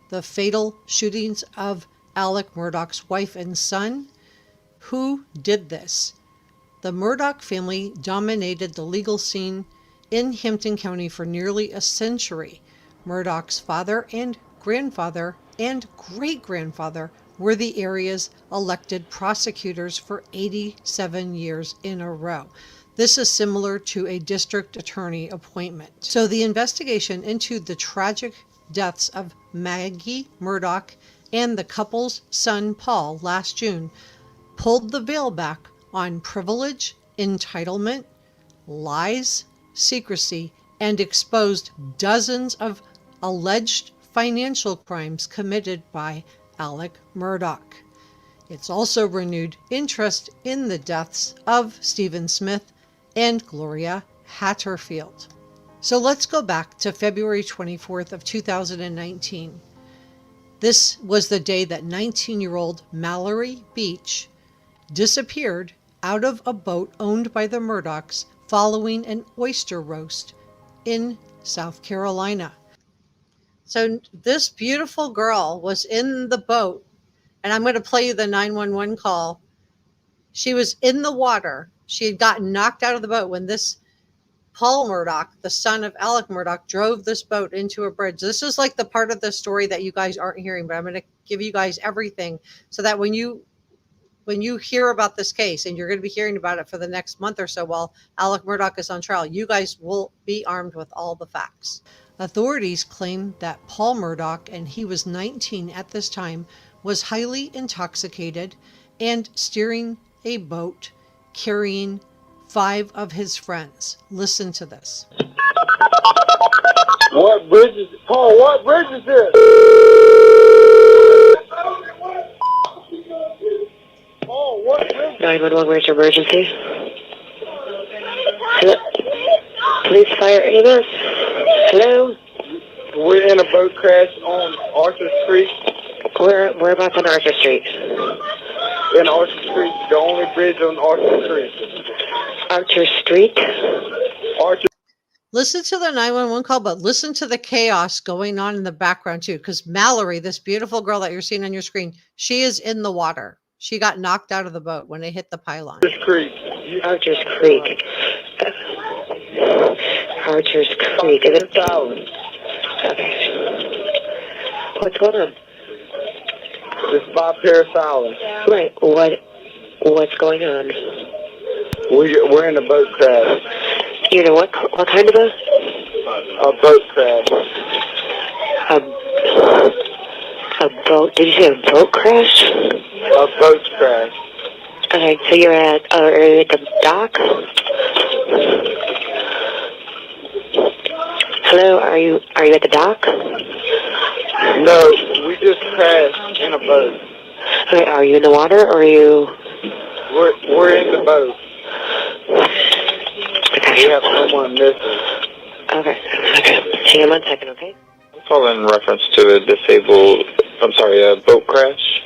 the fatal shootings of Alex Murdaugh's wife and son. Who did this? The Murdaugh family dominated the legal scene in Hampton County for nearly a century. Murdaugh's father and grandfather and great-grandfather were the area's elected prosecutors for 87 years in a row. This is similar to a district attorney appointment. So the investigation into the tragic deaths of Maggie Murdaugh and the couple's son Paul last June pulled the veil back on privilege, entitlement, lies, secrecy, and exposed dozens of alleged financial crimes committed by Alex Murdaugh. It's also renewed interest in the deaths of Stephen Smith and Gloria Hatterfield. So let's go back to February 24th of 2019. This was the day that 19-year-old Mallory Beach disappeared out of a boat owned by the Murdaughs following an oyster roast in South Carolina. So this beautiful girl was in the boat, and I'm going to play you the 911 call. She was in the water. She had gotten knocked out of the boat when this Paul Murdaugh, the son of Alex Murdaugh, drove this boat into a bridge. This is like the part of the story that you guys aren't hearing, but I'm going to give you guys everything so that when you hear about this case, and you're going to be hearing about it for the next month or so while Alex Murdaugh is on trial, you guys will be armed with all the facts. Authorities claim that Paul Murdaugh, and he was 19 at this time, was highly intoxicated and steering a boat carrying 5 of his friends. Listen to this. What bridge is it? Paul, what bridge is this? Paul, what bridge? 911, where's your emergency? Hello? Police, fire, EMS? Hello? We're in a boat crash on Arthur Street. Whereabouts on Arthur Street? In Arthur Street, the only bridge on Arthur Street. Arthur Street? Arthur. Listen to the 911 call, but listen to the chaos going on in the background too, because Mallory, this beautiful girl that you're seeing on your screen, she is in the water. She got knocked out of the boat when they hit the pylon. Arthur's Creek. Arthur's Creek. Arthur's Creek. Is it? Okay. What's going on? It's by Paris Island. Right. What What's going on? We're in a boat crash. You know what kind of boat? A boat crash. A boat? Did you say a boat crash? A boat crash. Okay, so you're at the dock? Hello, are you at the dock? No, we just crashed in a boat. Okay, are you in the water or are you? We're in the boat. Okay. We have someone missing. Okay. Hang on 1 second, okay? I'm calling in reference to a boat crash.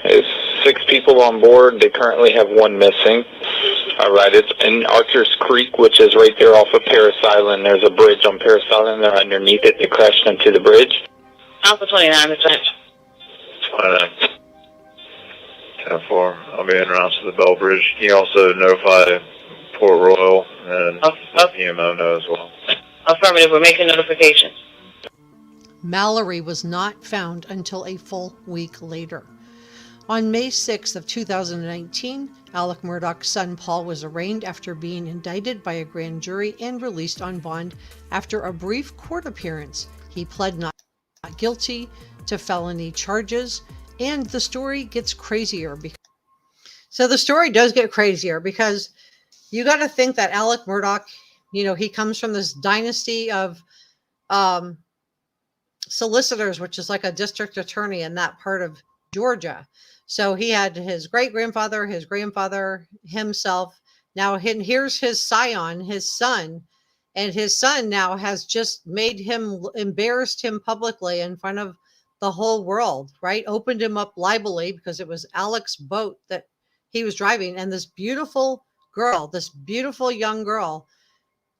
There's 6 people on board. They currently have 1 missing. All right, it's in Archer's Creek, which is right there off of Paris Island. There's a bridge on Paris Island. They're underneath it. They crashed into the bridge. Alpha 29, Mr. 10-4. I'll be en route to the Bell Bridge. Can you also notify Port Royal and let PMO know as well? Affirmative, we're making notifications. Mallory was not found until a full week later. On May 6th of 2019, Alec Murdaugh's son Paul was arraigned after being indicted by a grand jury and released on bond after a brief court appearance. He pled not guilty to felony charges, and the story gets crazier. So the story does get crazier because you got to think that Alec Murdaugh, he comes from this dynasty of solicitors, which is like a district attorney in that part of Georgia. So he had his great-grandfather, his grandfather, himself. Now here's his scion, his son, and his son now has just embarrassed him publicly in front of the whole world, right? Opened him up libelly because it was Alec's boat that he was driving. And this beautiful young girl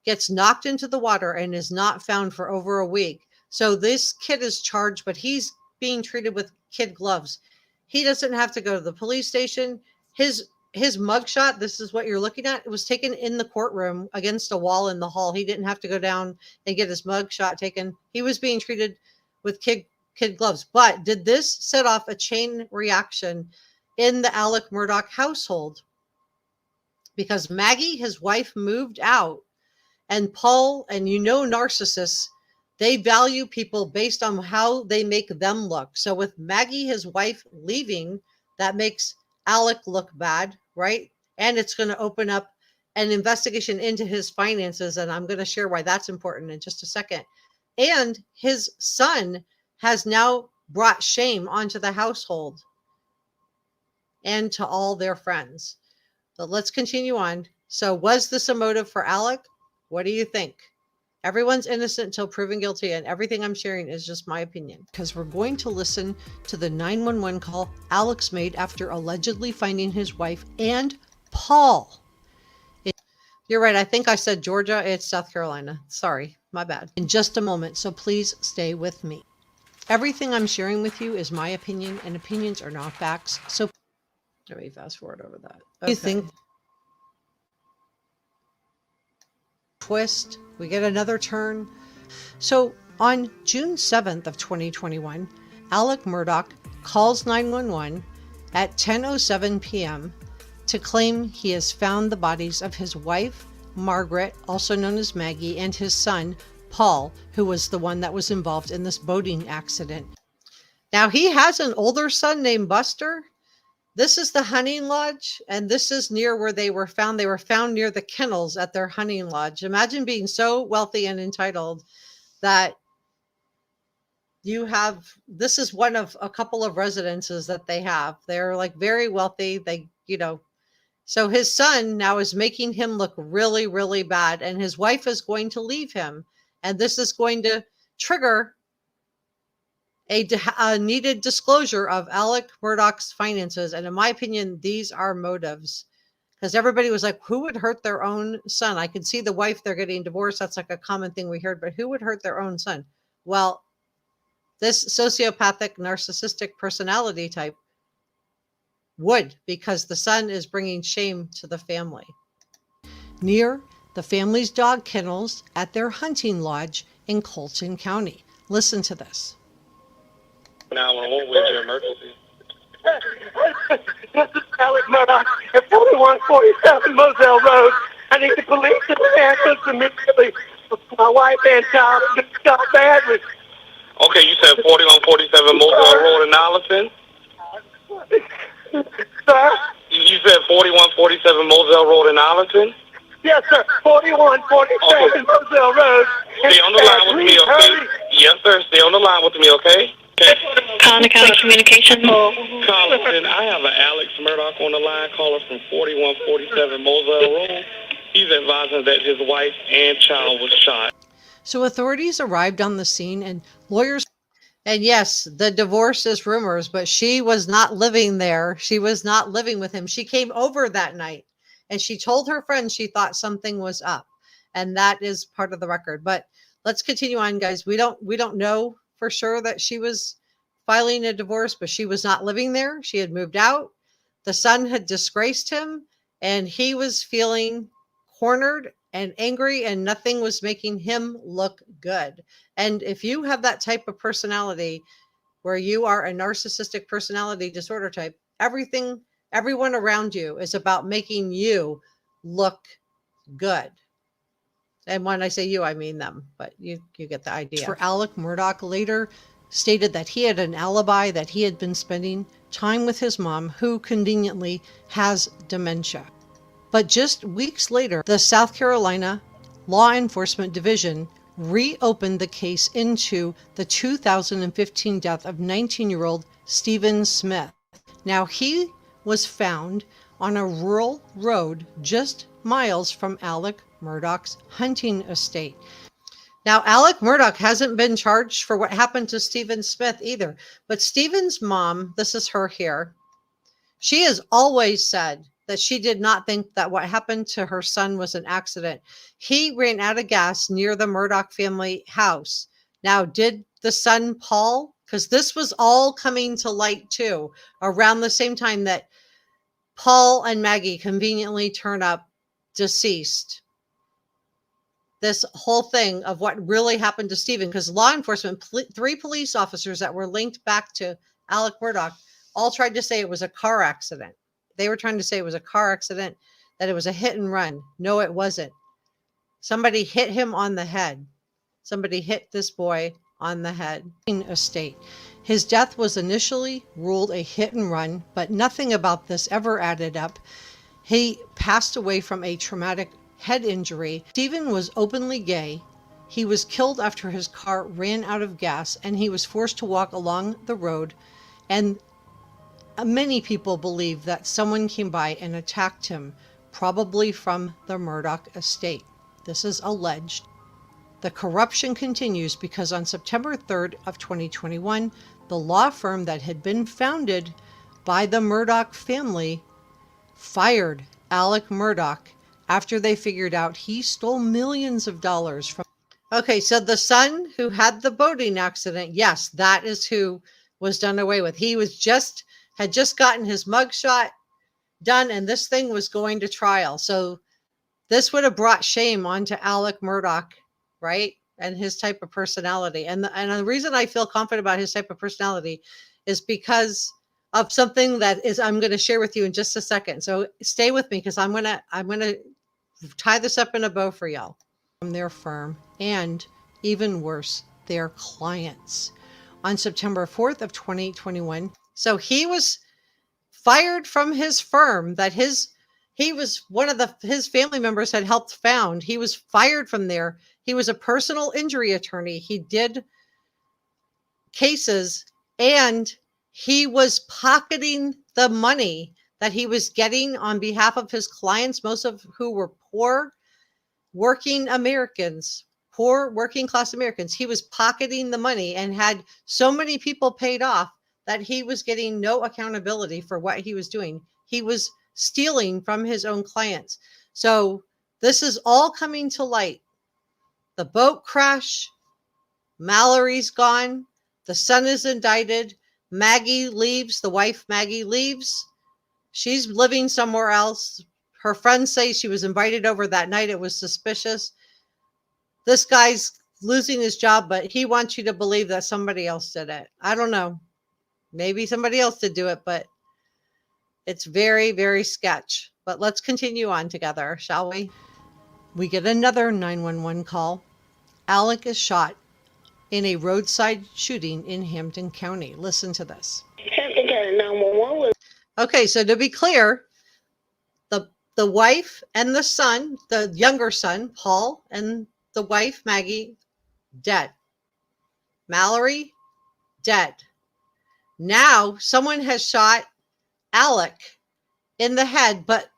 gets knocked into the water and is not found for over a week. So this kid is charged, but he's being treated with kid gloves. He doesn't have to go to the police station. His mugshot, this is what you're looking at, it was taken in the courtroom against a wall in the hall. He didn't have to go down and get his mugshot taken. He was being treated with kid gloves. But did this set off a chain reaction in the Alec Murdaugh household? Because Maggie, his wife, moved out, and Paul, and narcissists, they value people based on how they make them look. So with Maggie, his wife, leaving, that makes Alec look bad, right? And it's going to open up an investigation into his finances. And I'm going to share why that's important in just a second. And his son has now brought shame onto the household and to all their friends. But let's continue on. So was this a motive for Alec? What do you think? Everyone's innocent until proven guilty, and everything I'm sharing is just my opinion. Because we're going to listen to the 911 call Alex made after allegedly finding his wife and Paul. You're right. I think I said Georgia. It's South Carolina. Sorry, my bad. In just a moment, so please stay with me. Everything I'm sharing with you is my opinion, and opinions are not facts. So let me fast forward over that. Okay. You think twist, we get another turn. So on June 7th of 2021, Alec Murdaugh calls 911 at 10:07 p.m. to claim he has found the bodies of his wife, Margaret, also known as Maggie, and his son, Paul, who was the one that was involved in this boating accident. Now he has an older son named Buster. This is the hunting lodge, and this is near where they were found. They were found near the kennels at their hunting lodge. Imagine being so wealthy and entitled that you have, this is one of a couple of residences that they have. They're like very wealthy. So his son now is making him look really, really bad, and his wife is going to leave him. And this is going to trigger a needed disclosure of Alec Murdaugh's finances. And in my opinion, these are motives, because everybody was like, who would hurt their own son? I could see the wife, they're getting divorced. That's like a common thing we heard, but who would hurt their own son? Well, this sociopathic, narcissistic personality type would, because the son is bringing shame to the family. Near the family's dog kennels at their hunting lodge in Colton County. Listen to this. 911, where's your emergency? This is Alec Murdoch at 4147 Moselle Road. I need the police to handcuff immediately. My wife and child just got badly. Okay, you said 4147 Moselle Road in Allison? Sir? You said 4147 Moselle Road in Allison? Yes, sir. 4147 Moselle Road. Stay on the line with me, okay? Yes, sir. Stay on the line with me, okay? Conner County Communication. Collison, I have an Alex Murdoch on the line, caller from 4147 Moselle Road. He's advising that his wife and child was shot. So authorities arrived on the scene and lawyers. And yes, the divorce is rumors, but she was not living there. She was not living with him. She came over that night and she told her friend she thought something was up. And that is part of the record. But let's continue on, guys. We don't know for sure that she was filing a divorce, but she was not living there. She had moved out. The son had disgraced him and he was feeling cornered and angry, and nothing was making him look good. And if you have that type of personality where you are a narcissistic personality disorder type, everyone around you is about making you look good. And when I say you, I mean them, but you get the idea. For Alec Murdoch later stated that he had an alibi, that he had been spending time with his mom, who conveniently has dementia. But just weeks later, the South Carolina Law Enforcement Division reopened the case into the 2015 death of 19-year-old Stephen Smith. Now, he was found on a rural road just miles from Alec Murdoch's hunting estate. Now, Alec Murdoch hasn't been charged for what happened to Stephen Smith either. But Stephen's mom, this is her here, she has always said that she did not think that what happened to her son was an accident. He ran out of gas near the Murdoch family house. Now, did the son, Paul, because this was all coming to light too, around the same time that Paul and Maggie conveniently turn up deceased. This whole thing of what really happened to Stephen, because law enforcement, 3 police officers that were linked back to Alec Murdoch, all tried to say it was a car accident. They were trying to say it was a car accident, that it was a hit and run. No, it wasn't. Somebody hit him on the head. Somebody hit this boy on the head. Estate. His death was initially ruled a hit and run, but nothing about this ever added up. He passed away from a traumatic head injury. Stephen was openly gay. He was killed after his car ran out of gas and he was forced to walk along the road, and many people believe that someone came by and attacked him, probably from the Murdoch estate. This is alleged. The corruption continues because on September 3rd of 2021, the law firm that had been founded by the Murdoch family fired Alec Murdoch after they figured out he stole millions of dollars from. Okay, so the son who had the boating accident, yes, that is who was done away with. He had just gotten his mugshot done, and this thing was going to trial. So this would have brought shame onto Alec Murdoch, right? And his type of personality. And the reason I feel confident about his type of personality is because of something that is I'm going to share with you in just a second. So stay with me, because I'm going to tie this up in a bow for y'all. From their firm, and even worse, their clients. On September 4th of 2021, so he was fired from his firm that he was one of his family members had helped found. He was fired from there. He was a personal injury attorney. He did cases, and he was pocketing the money that he was getting on behalf of his clients, most of who were poor working Americans, poor working class Americans. He was pocketing the money and had so many people paid off that he was getting no accountability for what he was doing. He was stealing from his own clients. So this is all coming to light. The boat crash, Mallory's gone, the son is indicted, Maggie leaves, the wife Maggie leaves. She's living somewhere else. Her friends say she was invited over that night. It was suspicious. This guy's losing his job, but he wants you to believe that somebody else did it. I don't know. Maybe somebody else did do it, but It's very, very sketch. But let's continue on together, shall we? We get another 911 call. Alec is shot in a roadside shooting in Hampton County. Listen to this. Hampton County 911. Okay, so to be clear, the wife and the son, the younger son, Paul, and the wife, Maggie, dead. Mallory, dead. Now someone has shot Alec in the head, but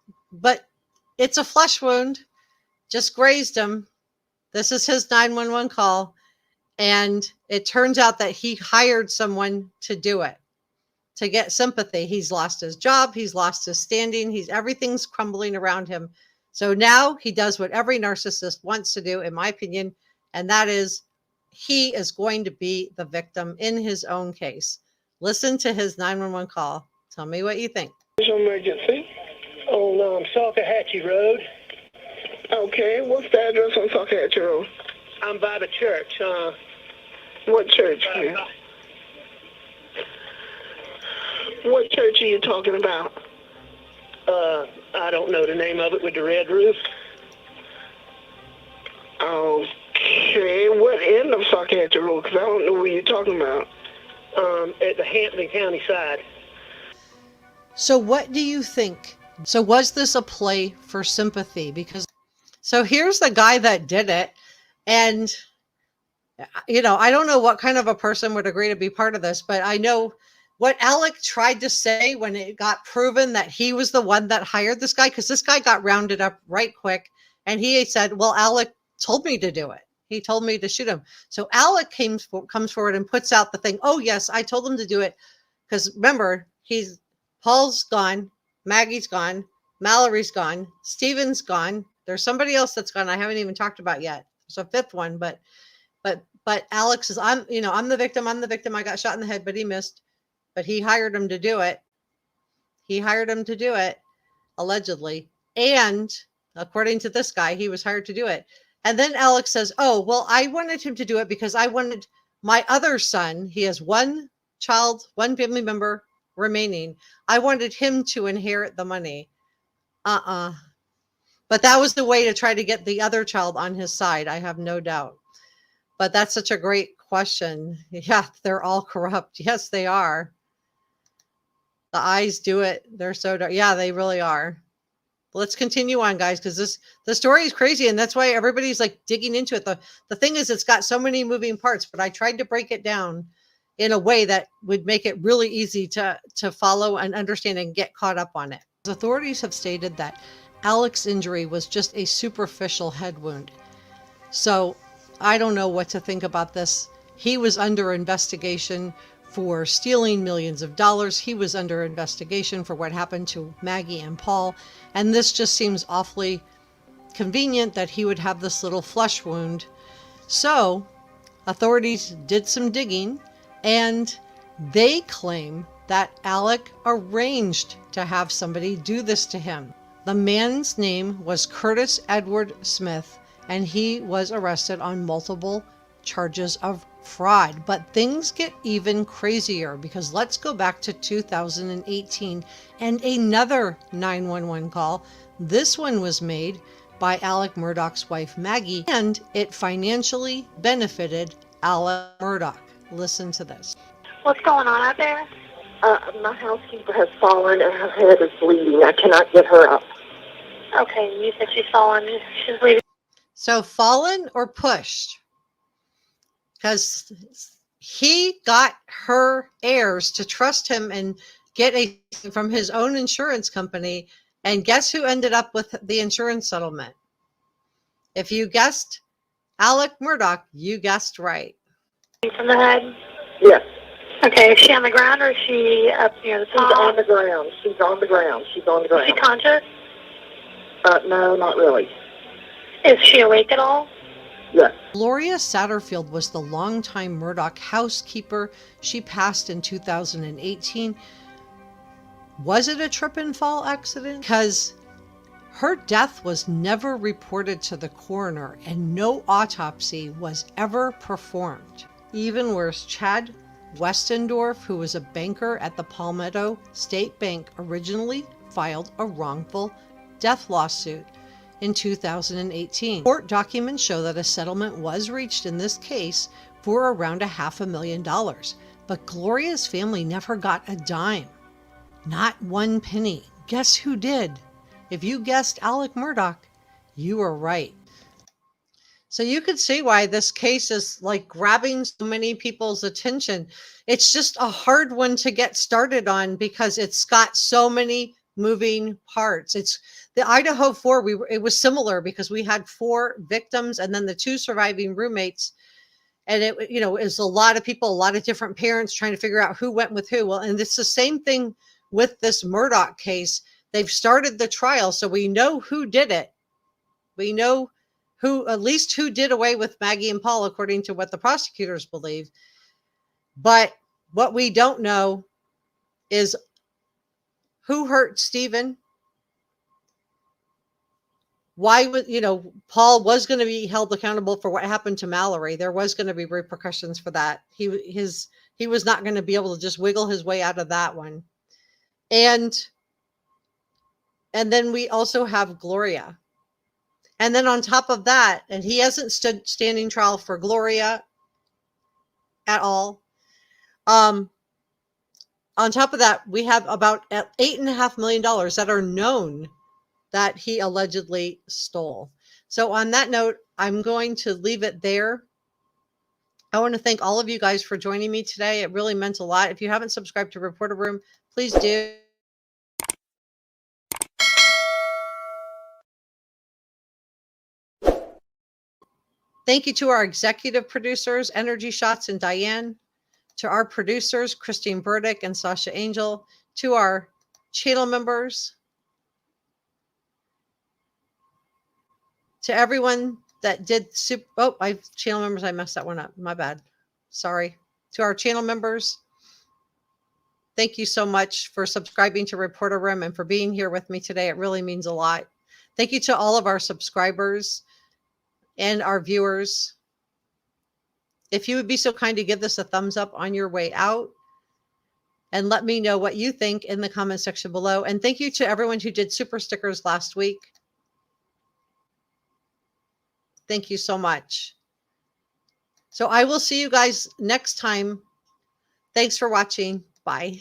it's a flesh wound, just grazed him. This is his 911 call. And it turns out that he hired someone to do it, to get sympathy. He's lost his job. He's lost his standing. Everything's crumbling around him. So now he does what every narcissist wants to do, in my opinion, and that is he is going to be the victim in his own case. Listen to his 911 call. Tell me what you think. Emergency on Salcahatchee Road. Okay, what's the address on Salcahatchee Road? I'm by the church. What church? What church are you talking about? I don't know the name of it with the red roof. Okay, what end of Salcahatchee Road? Because I don't know what you're talking about. At the Hampton County side. So what do you think? So was this a play for sympathy? Because so here's the guy that did it. And, I don't know what kind of a person would agree to be part of this, but I know what Alec tried to say when it got proven that he was the one that hired this guy, because this guy got rounded up right quick. And he said, well, Alec told me to do it. He told me to shoot him. So Alec comes forward and puts out the thing. Oh, yes, I told him to do it. Because remember, Paul's gone. Maggie's gone. Mallory's gone. Steven's gone. There's somebody else that's gone I haven't even talked about yet. There's a fifth one, but Alex says, I'm the victim. I got shot in the head, but he missed. But he hired him to do it. Allegedly. And according to this guy, he was hired to do it. And then Alex says, oh, well, I wanted him to do it because I wanted my other son. He has one child, one family member remaining. I wanted him to inherit the money. But that was the way to try to get the other child on his side. I have no doubt. But that's such a great question. Yeah, they're all corrupt. Yes, they are. The eyes do it. They're so dark. Yeah, they really are. Let's continue on, guys, because the story is crazy, and that's why everybody's like digging into it. The thing is, it's got so many moving parts, but I tried to break it down in a way that would make it really easy to follow and understand and get caught up on it. Authorities have stated that Alec's injury was just a superficial head wound. So I don't know what to think about this. He was under investigation for stealing millions of dollars. He was under investigation for what happened to Maggie and Paul. And this just seems awfully convenient that he would have this little flesh wound. So authorities did some digging, and they claim that Alec arranged to have somebody do this to him. The man's name was Curtis Edward Smith, and he was arrested on multiple charges of fraud. But things get even crazier, because let's go back to 2018 and another 911 call. This one was made by Alec Murdaugh's wife, Maggie, and it financially benefited Alec Murdaugh. Listen to this. What's going on out there? My housekeeper has fallen and her head is bleeding. I cannot get her up. Okay, you said she's fallen. She's bleeding. So fallen or pushed? Because he got her heirs to trust him and get from his own insurance company. And guess who ended up with the insurance settlement? If you guessed Alec Murdaugh, you guessed right. From the head? Yes. Okay, is she on the ground or is she up near the top? She's on the ground. She's on the ground. Is she conscious? No, not really. Is she awake at all? Yes. Gloria Satterfield was the longtime Murdaugh housekeeper. She passed in 2018. Was it a trip and fall accident? Because her death was never reported to the coroner and no autopsy was ever performed. Even worse, Chad Westendorf, who was a banker at the Palmetto State Bank, originally filed a wrongful death lawsuit in 2018. Court documents show that a settlement was reached in this case for around $500,000, but Gloria's family never got a dime. Not one penny. Guess who did? If you guessed Alec Murdaugh, you were right. So you could see why this case is like grabbing so many people's attention. It's just a hard one to get started on because it's got so many moving parts. It's the Idaho 4. It was similar because we had 4 victims and then the 2 surviving roommates. And it is a lot of people, a lot of different parents trying to figure out who went with who. Well, and it's the same thing with this Murdaugh case. They've started the trial, so we know who did it. We know at least who did away with Maggie and Paul, according to what the prosecutors believe. But what we don't know is who hurt Stephen. Why was, Paul was going to be held accountable for what happened to Mallory. There was going to be repercussions for that. He was not going to be able to just wiggle his way out of that one. And then we also have Gloria. And then on top of that, and he hasn't stood standing trial for Gloria at all. On top of that, we have about $8.5 million that are known that he allegedly stole. So on that note, I'm going to leave it there. I want to thank all of you guys for joining me today. It really meant a lot. If you haven't subscribed to Reporter Room, please do. Thank you to our executive producers, Energy Shots and Diane, to our producers, Christine Burdick and Sasha Angel, to our channel members, to everyone that did channel members, I messed that one up. My bad. Sorry. To our channel members, thank you so much for subscribing to Reporter Room and for being here with me today. It really means a lot. Thank you to all of our subscribers and our viewers. If you would be so kind to give this a thumbs up on your way out and let me know what you think in the comment section below. And thank you to everyone who did super stickers last week. Thank you so much. So I will see you guys next time. Thanks for watching. Bye.